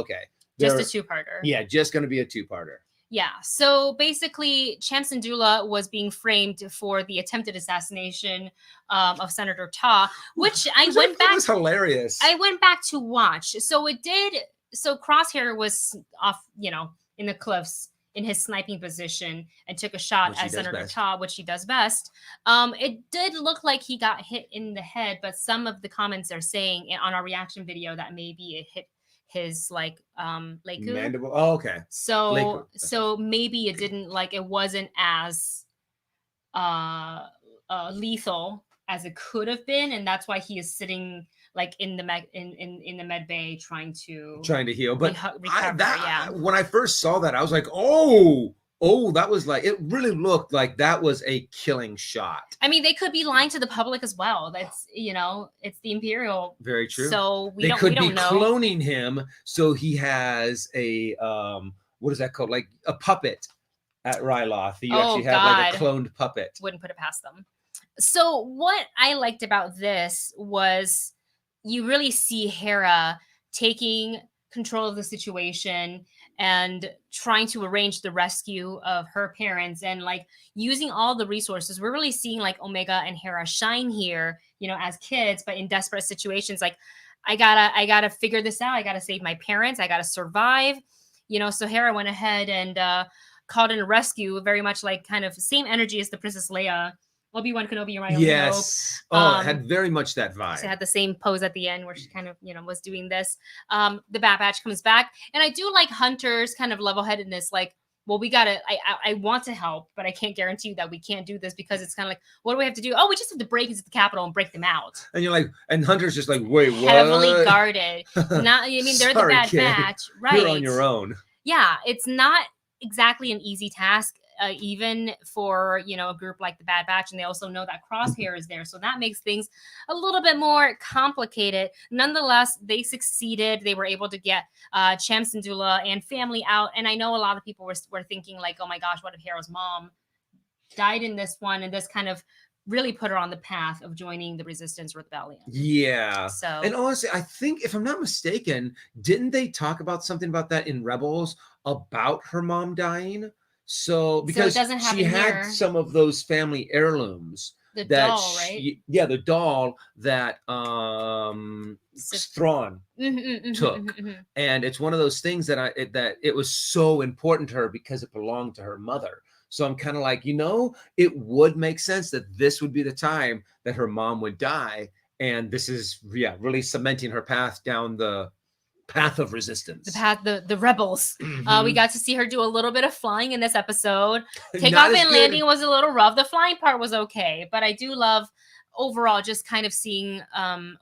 Just a 2-parter.
Yeah, just going to be a 2-parter.
Yeah, so basically, Cham Syndulla was being framed for the attempted assassination of Senator Ta, which I went back. It
was hilarious.
I went back to watch. So Crosshair was off, in the cliffs in his sniping position and took a shot at Senator Todd, which he does best. It did look like he got hit in the head, but some of the comments are saying on our reaction video that maybe it hit his like
mandible. Oh, okay.
So maybe it didn't it wasn't as lethal as it could have been, and that's why he is sitting in the med bay trying to
heal. But
recover.
When I first saw that, I was like, oh, that was it really looked like that was a killing shot.
I mean, they could be lying to the public as well. That's it's the Imperial.
Very true.
So
they could be cloning him, so he has a what is that called? Like a puppet at Ryloth. You actually have a cloned puppet.
Wouldn't put it past them. So what I liked about this was you really see Hera taking control of the situation and trying to arrange the rescue of her parents and using all the resources. We're really seeing Omega and Hera shine here, as kids, but in desperate situations. I gotta figure this out. I gotta save my parents. I gotta survive. So Hera went ahead and called in a rescue, very much kind of same energy as the Princess Leia. Obi-Wan Kenobi, right?
Yes. It had very much that vibe.
She had the same pose at the end where she kind of, was doing this. The Bad Batch comes back. And I do like Hunter's kind of level-headedness. We gotta, I want to help, but I can't guarantee you that we can't do this because it's kind of what do we have to do? Oh, we just have to break into the Capitol and break them out.
And you're and Hunter's just wait, what?
Heavily guarded. They're the Bad Batch, right?
You're on your own.
Yeah, it's not exactly an easy task. Even for a group like the Bad Batch, and they also know that Crosshair is there, so that makes things a little bit more complicated. Nonetheless, they succeeded. They were able to get Cham Syndulla and family out, and I know a lot of people were thinking oh my gosh, what if Hera's mom died in this one? And this kind of really put her on the path of joining the Resistance Rebellion.
Yeah.
So,
and honestly, I think if I'm not mistaken, didn't they talk about something about that in Rebels about her mom dying? So because she had some of those family heirlooms.
The doll, right?
The doll that Thrawn took. And it's one of those things that it was so important to her because it belonged to her mother. So I'm kind of it would make sense that this would be the time that her mom would die. And this is, really cementing her path down the path of resistance.
The rebels. We got to see her do a little bit of flying in this episode. Takeoff and landing was a little rough. The flying part was okay, but I do love overall just kind of seeing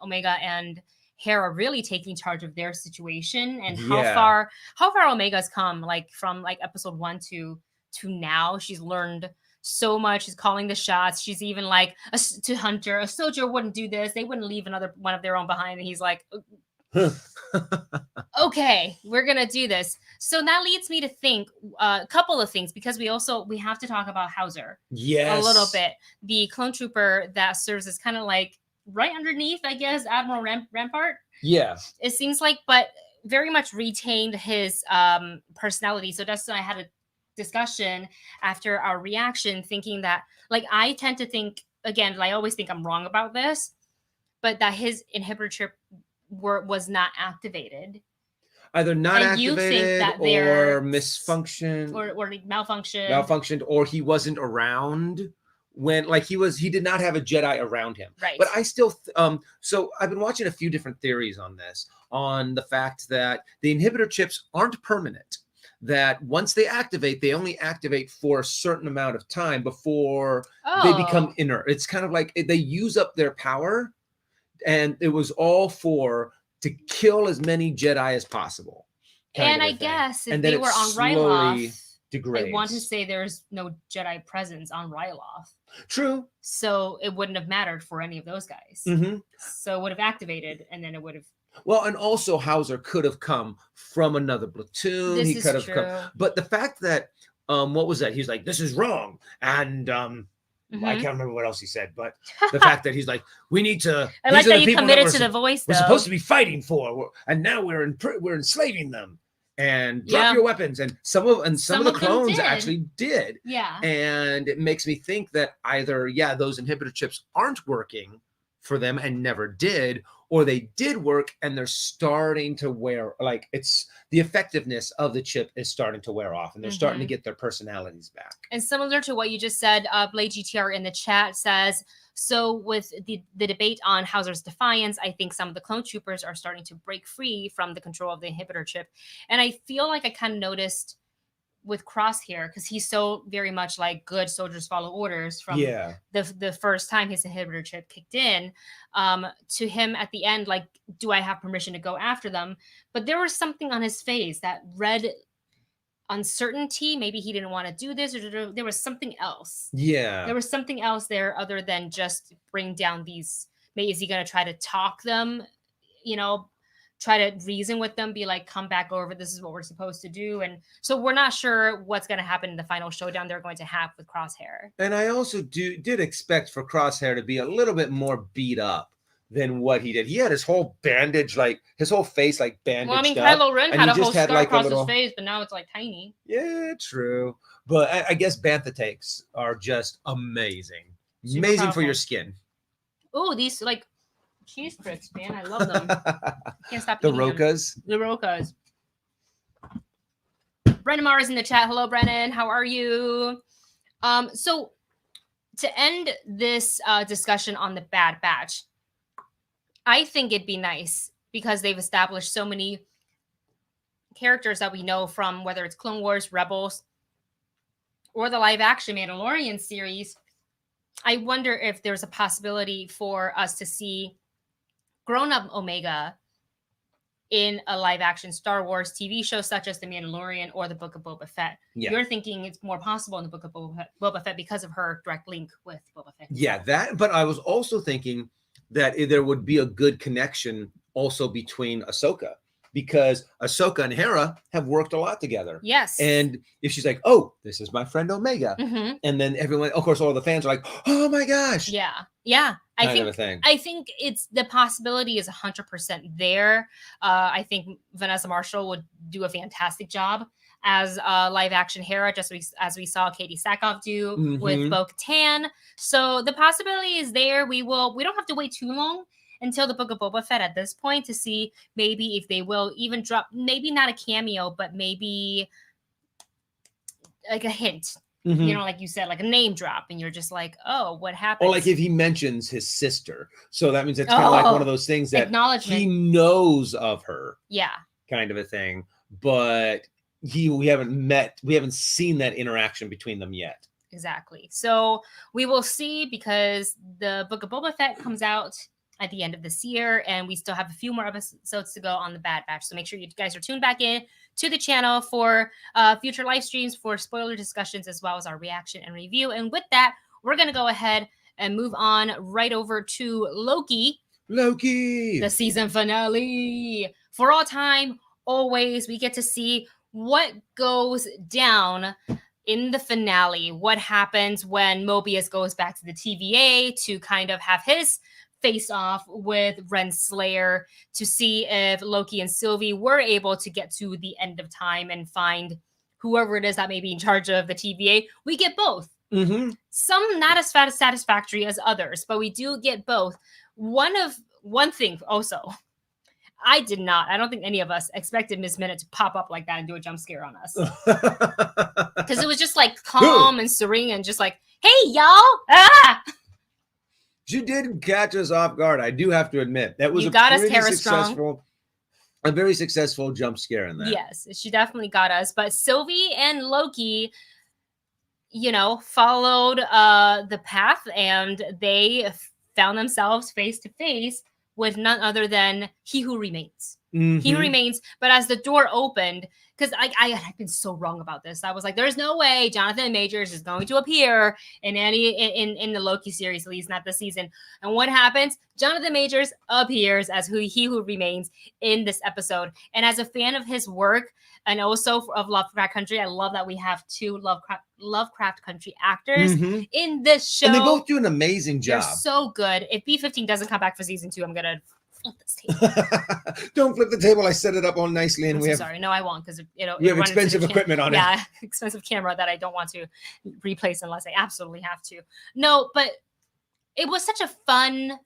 Omega and Hera really taking charge of their situation and how far Omega's come from episode 1 to now. She's learned so much. She's calling the shots. She's even to Hunter, a soldier wouldn't do this. They wouldn't leave another one of their own behind. And he's okay, we're gonna do this. So that leads me to think a couple of things, because we have to talk about Hauser a little bit, the clone trooper that serves as kind of right underneath, I guess, Admiral Rampart. It seems but very much retained his personality. So Dustin and I had a discussion after our reaction, thinking that I tend to think, again, I always think I'm wrong about this, but that his inhibitor chip was not activated,
either not activated or misfunctioned
or malfunctioned,
or he wasn't around when he did not have a Jedi around him,
right?
But I still so I've been watching a few different theories on this, on the fact that the inhibitor chips aren't permanent, that once they activate, they only activate for a certain amount of time before they become inert. It's kind of they use up their power. And it was all to kill as many Jedi as possible.
And I guess if they were on Ryloth, I want to say there's no Jedi presence on Ryloth.
True.
So it wouldn't have mattered for any of those guys. So it would have activated, and then it would have.
Well, and also Hauser could have come from another platoon. He could have come. But the fact that, what was that? He's this is wrong. And I can't remember what else he said, but the fact that he's we need to.
I like that you committed to the voice.
We're supposed to be fighting for, and now we're enslaving them. And drop your weapons. And some of the clones actually did.
Yeah.
And it makes me think that either those inhibitor chips aren't working for them and never did, or they did work and they're starting to wear, like, it's the effectiveness of the chip is starting to wear off and they're starting to get their personalities back.
And similar to what you just said, Blade GTR in the chat says, so with the debate on Hauser's defiance, I think some of the clone troopers are starting to break free from the control of the inhibitor chip. And I feel like I kind of noticed with Crosshair, because he's so very much like good soldiers follow orders from the first time his inhibitor chip kicked in, to him at the end, like, do I have permission to go after them? But there was something on his face that read uncertainty. Maybe he didn't want to do this, or there was something else. There was something else there other than just bring down these. Maybe is he going to try to talk them, try to reason with them, be like, come back over, this is what we're supposed to do. And so we're not sure what's going to happen in the final showdown they're going to have with Crosshair. And
I also did expect for Crosshair to be a little bit more beat up than what he did. He had his whole bandage, like his whole face like bandaged up.
Well, I mean, Kylo Ren had a whole scar across his face, but now it's like tiny.
Yeah, true. But I guess bantha takes are just amazing. Super amazing powerful. For your skin.
Oh, these like cheese crisps, man. I love them. Can't stop
the
eating
Rokas.
Them. The Rokas. Brennan Mars in the chat. Hello, Brennan. How are you? So to end this discussion on the Bad Batch, I think it'd be nice because they've established so many characters that we know from whether it's Clone Wars, Rebels, or the live action Mandalorian series. I wonder if there's a possibility for us to see grown-up Omega in a live-action Star Wars TV show such as The Mandalorian or The Book of Boba Fett. Yeah. You're thinking it's more possible in The Book of Boba Fett because of her direct link with Boba Fett.
Yeah, that. But I was also thinking that there would be a good connection also between Ahsoka, because Ahsoka and Hera have worked a lot together.
Yes.
And if she's like, oh, this is my friend Omega. Mm-hmm. And then everyone, of course, all the fans are like, oh my gosh.
Yeah. Yeah.
I
think it's the possibility is 100% there. I think Vanessa Marshall would do a fantastic job as live action Hera, just as we saw Katie Sackhoff do with Bo-Katan. So the possibility is there. We don't have to wait too long until the Book of Boba Fett at this point to see maybe if they will even drop, maybe not a cameo, but maybe like a hint. Like you said, like a name drop, and you're just like, oh, what happened?
Or like if he mentions his sister. So that means it's kind of like one of those things that he knows of her.
Yeah.
Kind of a thing. But we haven't seen that interaction between them yet.
Exactly. So we will see, because the Book of Boba Fett comes out at the end of this year, and we still have a few more episodes to go on the Bad Batch. So make sure you guys are tuned back in to the channel for future live streams, for spoiler discussions, as well as our reaction and review. And with that, we're going to go ahead and move on right over to Loki, the season finale. For all time, always, we get to see what goes down in the finale. What happens when Mobius goes back to the TVA to kind of have his face off with Renslayer, to see if Loki and Sylvie were able to get to the end of time and find whoever it is that may be in charge of the TVA. We get both. Some not as satisfactory as others, but we do get both. One thing also, I don't think any of us expected Miss Minute to pop up like that and do a jump scare on us. Because it was just like calm and serene and just like, hey, y'all. Ah!
She did catch us off guard. I do have to admit that was a very successful jump scare in that.
Yes, she definitely got us. But Sylvie and Loki, followed the path, and they found themselves face to face with none other than He Who Remains. He Who Remains. But as the door opened, because I've been so wrong about this. I was like, there's no way Jonathan Majors is going to appear in the Loki series, at least not this season. And what happens? Jonathan Majors appears as He Who Remains in this episode. And as a fan of his work, and also of Lovecraft Country, I love that we have two Lovecraft Country actors in this show.
And they both do an amazing job.
They're so good. If B-15 doesn't come back for season 2, I'm going to flip this table.
Don't flip the table. I set it up all nicely. And
sorry. No, I won't, because
we have expensive equipment on it.
Yeah, expensive camera that I don't want to replace unless I absolutely have to. No, but it was such a fun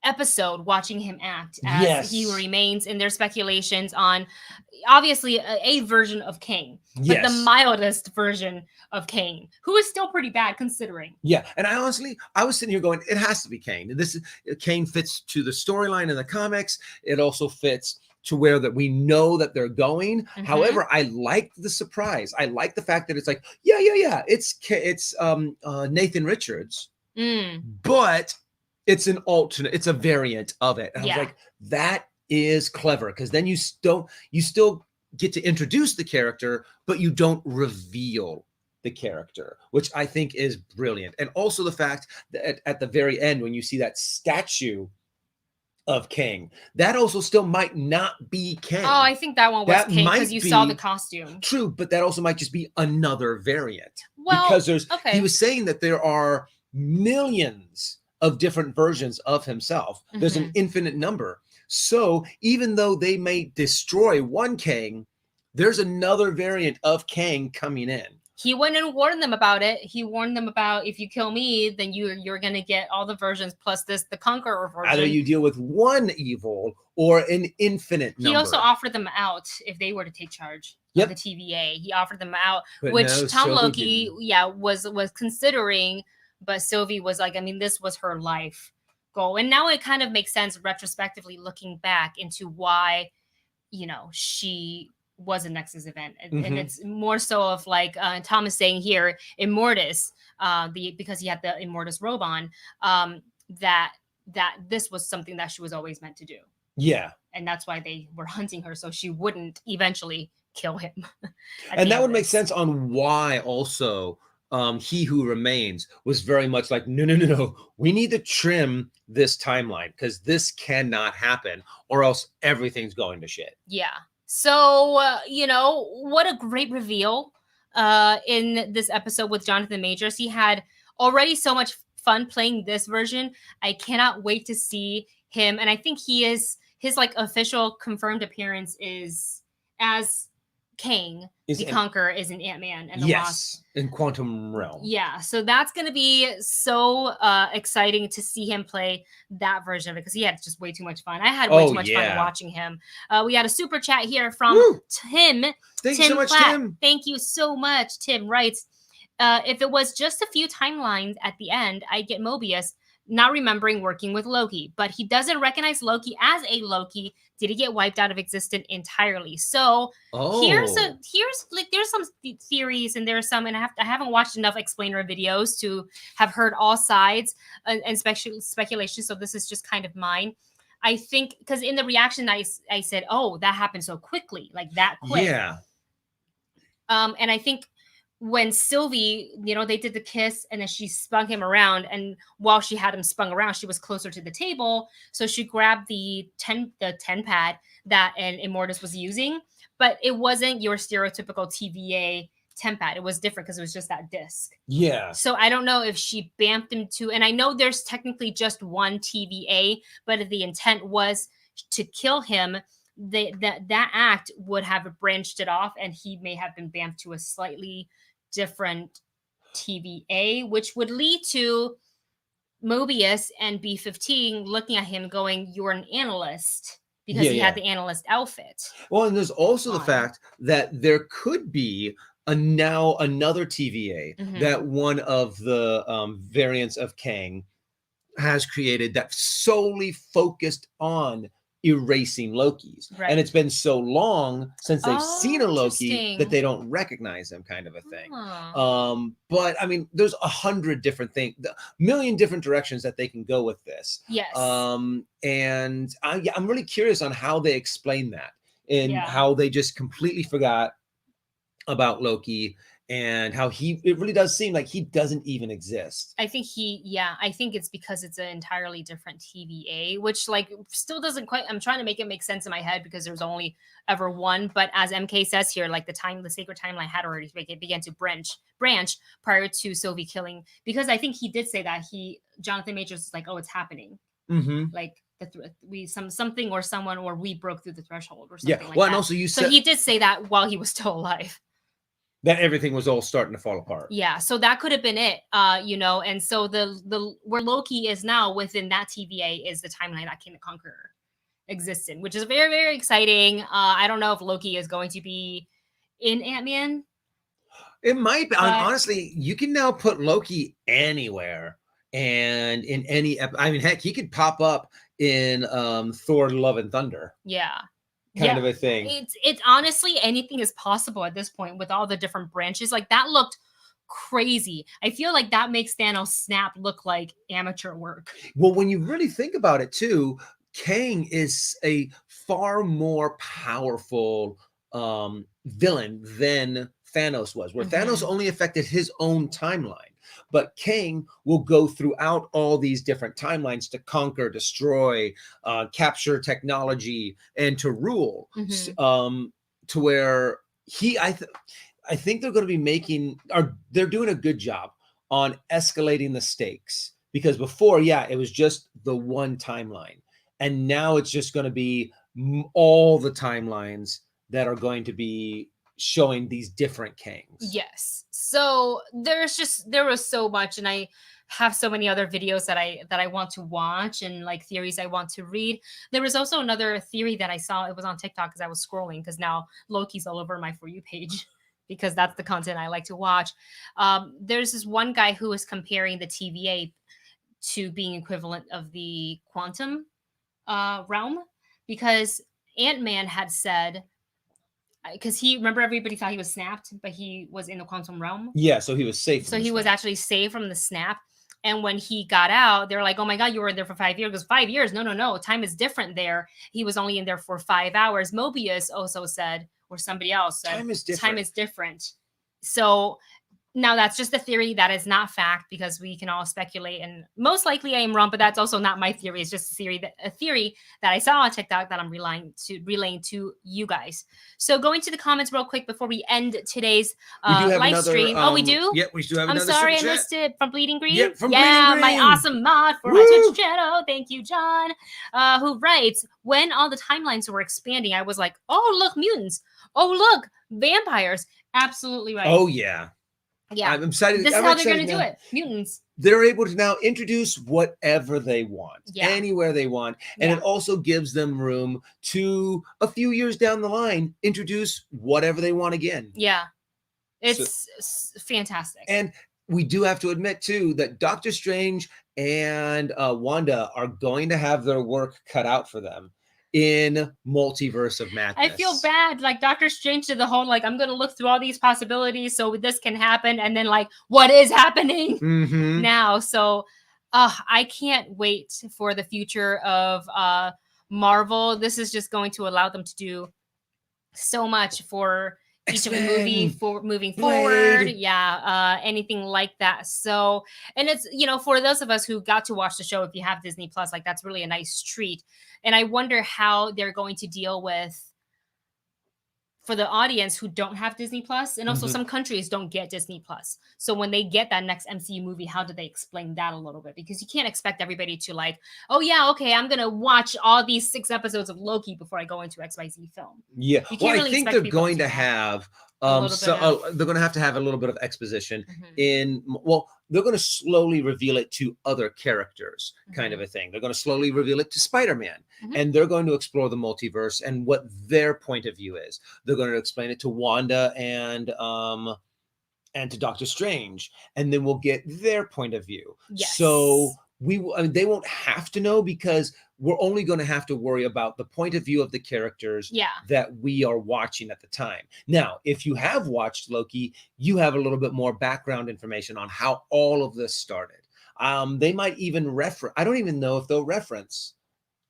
episode watching him act as he remains, in their speculations on obviously a version of Kang, but the mildest version of Kang, who is still pretty bad considering.
Yeah, and I was sitting here going, it has to be Kang. Kang fits to the storyline in the comics. It also fits to where that we know that they're going. However, I like the surprise. I like the fact that it's like, it's Nathan Richards, but it's an alternate, it's a variant of it. And I was like, that is clever, because then you still get to introduce the character, but you don't reveal the character, which I think is brilliant. And also the fact that at the very end, when you see that statue of Kang, that also still might not be Kang.
Oh, I think that one was Kang, because you saw the costume.
True, but that also might just be another variant. Well, because he was saying that there are millions of different versions of himself. There's an infinite number. So even though they may destroy one Kang, there's another variant of Kang coming in.
He went and warned them about it. He warned them about, if you kill me, then you're going to get all the versions plus the Conqueror version.
Either you deal with one evil or an infinite number.
He also offered them out if they were to take charge of the TVA. He offered them out, but which Tom Loki, was considering. But Sylvie was like, I mean, this was her life goal. And now it kind of makes sense retrospectively looking back into why, she was a Nexus event. And it's more so of like Tom is saying here, Immortus, because he had the Immortus robe on, that this was something that she was always meant to do.
Yeah.
And that's why they were hunting her, so she wouldn't eventually kill him.
And that would make sense on why also He Who Remains was very much like, no, we need to trim this timeline, because this cannot happen, or else everything's going to shit.
Yeah. So, what a great reveal in this episode with Jonathan Majors. He had already so much fun playing this version. I cannot wait to see him. And I think his like official confirmed appearance is as Kang the Conqueror is in Ant-Man and the Wasp.
In Quantum Realm.
Yeah, so that's going to be so exciting to see him play that version of it, because he had just way too much fun. I had way too much fun watching him. We had a super chat here from Tim.
Thank you so much, Tim.
Thank you so much. Tim writes, if it was just a few timelines at the end, I'd get Mobius not remembering working with Loki, but he doesn't recognize Loki as a Loki. Did he get wiped out of existence entirely? So there's some theories, and there's some, and I haven't watched enough explainer videos to have heard all sides and speculation. So this is just kind of mine. I think because in the reaction I said, oh, that happened so quickly, like that quick.
Yeah.
And I think when Sylvie, they did the kiss, and then she spun him around, and while she had him spun around, she was closer to the table, so she grabbed the 10 pad that an Immortus was using, but it wasn't your stereotypical TVA 10 pad. It was different because it was just that disc. Yeah. So I don't know if she bamped him to, and I know there's technically just one TVA, but if the intent was to kill him, that act would have branched it off, and he may have been bamped to a slightly different TVA, which would lead to Mobius and B-15 looking at him going, you're an analyst, because he had the analyst outfit.
Well, and there's also the fact that there could be another TVA that one of the variants of Kang has created that solely focused on erasing Lokis. Right. And it's been so long since they've seen a Loki that they don't recognize him, kind of a thing. But I mean, there's 100 different things, a million different directions that they can go with this. Yes. And I'm really curious on how they explain that, and how they just completely forgot about Loki, and how it really does seem like he doesn't even exist.
I think I think it's because it's an entirely different TVA, which like still doesn't quite, I'm trying to make it make sense in my head because there's only ever one. But as MK says here, like the sacred timeline had already began to branch prior to Sylvie killing, because I think he did say that Jonathan Majors is like, oh, it's happening. Like something or someone, or we broke through the threshold or something like that. And also so he did say that while he was still alive.
that everything was all starting to fall apart.
Yeah, so that could have been it, you know, and so the where Loki is now within that TVA is the timeline that King the Conqueror exists in, which is very, very exciting. I don't know if Loki is going to be in Ant-Man.
It might be.
But-
Honestly, you can now put Loki anywhere and in any. I mean, heck, he could pop up in Thor: Love and Thunder.
Yeah.
Kind of a thing.
It's honestly anything is possible at this point with all the different branches. Like that looked crazy. I feel like that makes Thanos snap look like amateur work.
Well, when you really think about it too, Kang is a far more powerful villain than Thanos was, where Thanos only affected his own timeline. But Kang will go throughout all these different timelines to conquer, destroy, capture technology, and to rule. To where I think they're going to be making, or they're doing a good job on escalating the stakes. Because before, yeah, it was just the one timeline. And now it's just going to be all the timelines that are going to be showing these different Kangs.
Yes. So there was so much, and I have so many other videos that I want to watch and like theories I want to read. There was also another theory that I saw. It was on TikTok because I was scrolling, because now Loki's all over my For You page because that's the content I like to watch. There's this one guy who was comparing the TVA to being equivalent of the quantum realm, because Ant-Man had said, because remember everybody thought he was snapped, but he was in the quantum realm.
Yeah, so he was safe.
So he was actually saved from the snap. And when he got out, they're like, oh my God, you were in there for 5 years. Because 5 years? No. Time is different there. He was only in there for 5 hours. Mobius also said, or somebody else said, time is different. So now that's just a theory. That is not fact, because we can all speculate, and most likely I am wrong, but that's also not my theory. It's just a theory that I saw on TikTok that I'm relaying to you guys. So going to the comments real quick before we end today's live stream. We do?
Yeah, we do have
I'm
another
sorry, I
super
missed it. From Bleeding Green?
Yep, from Bleeding Green.
My awesome mod for my Twitch channel. Thank you, John. Who writes, when all the timelines were expanding, I was like, oh, look, mutants. Oh, look, vampires. Absolutely right.
Oh, yeah.
Yeah,
I'm excited.
This is how they're going to do it. Mutants.
They're able to now introduce whatever they want, anywhere they want. And it also gives them room to, a few years down the line, introduce whatever they want again.
Yeah, it's fantastic.
And we do have to admit, too, that Doctor Strange and Wanda are going to have their work cut out for them in Multiverse of Madness.
I feel bad. Like Doctor Strange did the whole, like, I'm going to look through all these possibilities so this can happen. And then, like, what is happening now? So I can't wait for the future of Marvel. This is just going to allow them to do so much for each of the movie for moving forward. Yeah, anything like that. So, and it's, you know, for those of us who got to watch the show, if you have Disney Plus, like that's really a nice treat. And I wonder how they're going to deal with, for the audience who don't have Disney Plus, and also some countries don't get Disney Plus. So when they get that next MCU movie, how do they explain that a little bit? Because you can't expect everybody to like, oh yeah, okay, I'm gonna watch all these 6 episodes of Loki before I go into XYZ film.
Yeah, well, I think they're going to have they're going to have a little bit of exposition in, well, they're going to slowly reveal it to other characters, kind of a thing. They're going to slowly reveal it to Spider-Man, and they're going to explore the multiverse and what their point of view is. They're going to explain it to Wanda and to Doctor Strange, and then we'll get their point of view.
Yes.
So they won't have to know, because we're only going to have to worry about the point of view of the characters that we are watching at the time. Now, if you have watched Loki, you have a little bit more background information on how all of this started. They might even reference, I don't even know if they'll reference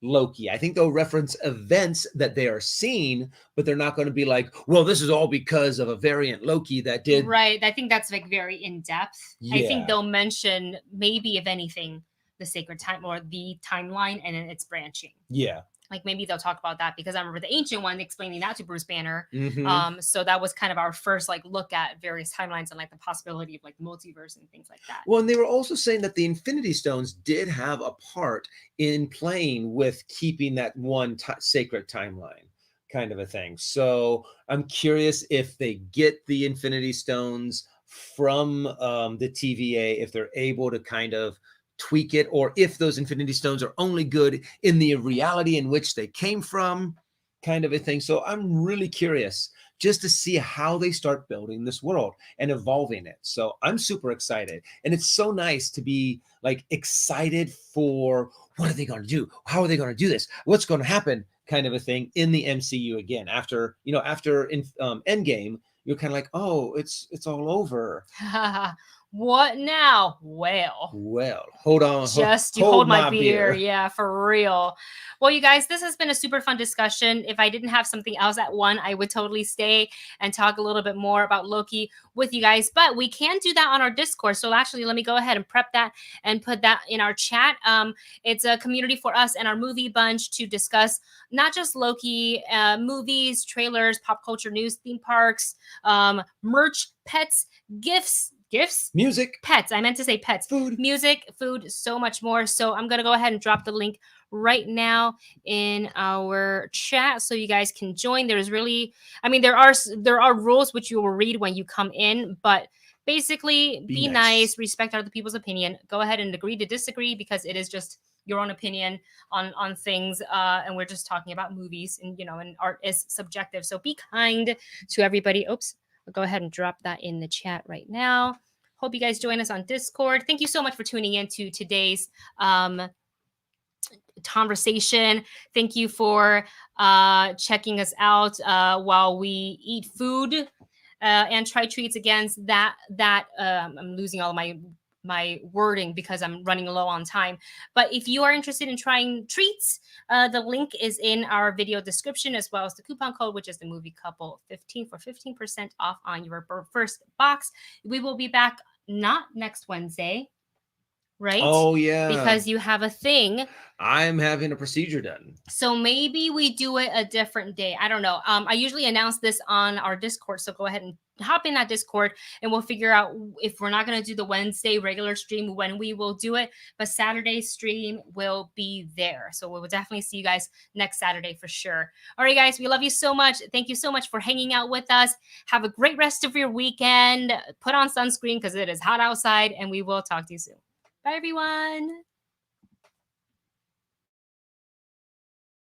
Loki. I think they'll reference events that they are seeing, but they're not going to be like, well, this is all because of a variant Loki that did.
Right. I think that's like very in depth. I think they'll mention, maybe if anything, the sacred time or the timeline, and then it's branching. Yeah. Like maybe they'll talk about that, because I remember the Ancient One explaining that to Bruce Banner. So that was kind of our first like look at various timelines and like the possibility of like multiverse and things like that.
Well, and they were also saying that the Infinity Stones did have a part in playing with keeping that one sacred timeline. kind of a thing. So I'm curious if they get the Infinity Stones from the TVA, if they're able to kind of tweak it, or if those Infinity Stones are only good in the reality in which they came from, kind of a thing. So I'm really curious just to see how they start building this world and evolving it. So I'm super excited. And it's so nice to be like excited for what are they going to do? How are they going to do this? What's going to happen? Kind of a thing in the MCU again. After Endgame, you're kind of like, oh, it's all over.
What now? Well,
hold on.
Just you hold my beer. Yeah, for real. Well, you guys, this has been a super fun discussion. If I didn't have something else at one, I would totally stay and talk a little bit more about Loki with you guys. But we can do that on our Discord. So actually, let me go ahead and prep that and put that in our chat. It's a community for us and our movie bunch to discuss not just Loki, movies, trailers, pop culture news, theme parks, merch, pets, gifts,
music,
pets. I meant to say pets,
food,
music, food, so much more. So I'm going to go ahead and drop the link right now in our chat so you guys can join. There's really, I mean, there are rules which you will read when you come in, but basically be nice, respect other people's opinion. Go ahead and agree to disagree because it is just your own opinion on things, and we're just talking about movies, and and art is subjective. So be kind to everybody. Oops. I'll go ahead and drop that in the chat right now. Hope you guys join us on Discord. Thank you so much for tuning in to today's conversation. Thank you for checking us out while we eat food and try treats against that. I'm losing all of my wording because I'm running low on time. But if you are interested in trying treats, the link is in our video description, as well as the coupon code, which is the movie couple 15 for 15% off on your first box. We will be back not next Wednesday, right?
Oh yeah,
because you have a thing.
I'm having a procedure done.
So maybe we do it a different day. I don't know. I usually announce this on our Discord. So go ahead and hop in that Discord and we'll figure out if we're not going to do the Wednesday regular stream, when we will do it. But Saturday stream will be there. So we will definitely see you guys next Saturday for sure. All right, guys, we love you so much. Thank you so much for hanging out with us. Have a great rest of your weekend. Put on sunscreen because it is hot outside, and we will talk to you soon. Bye, everyone.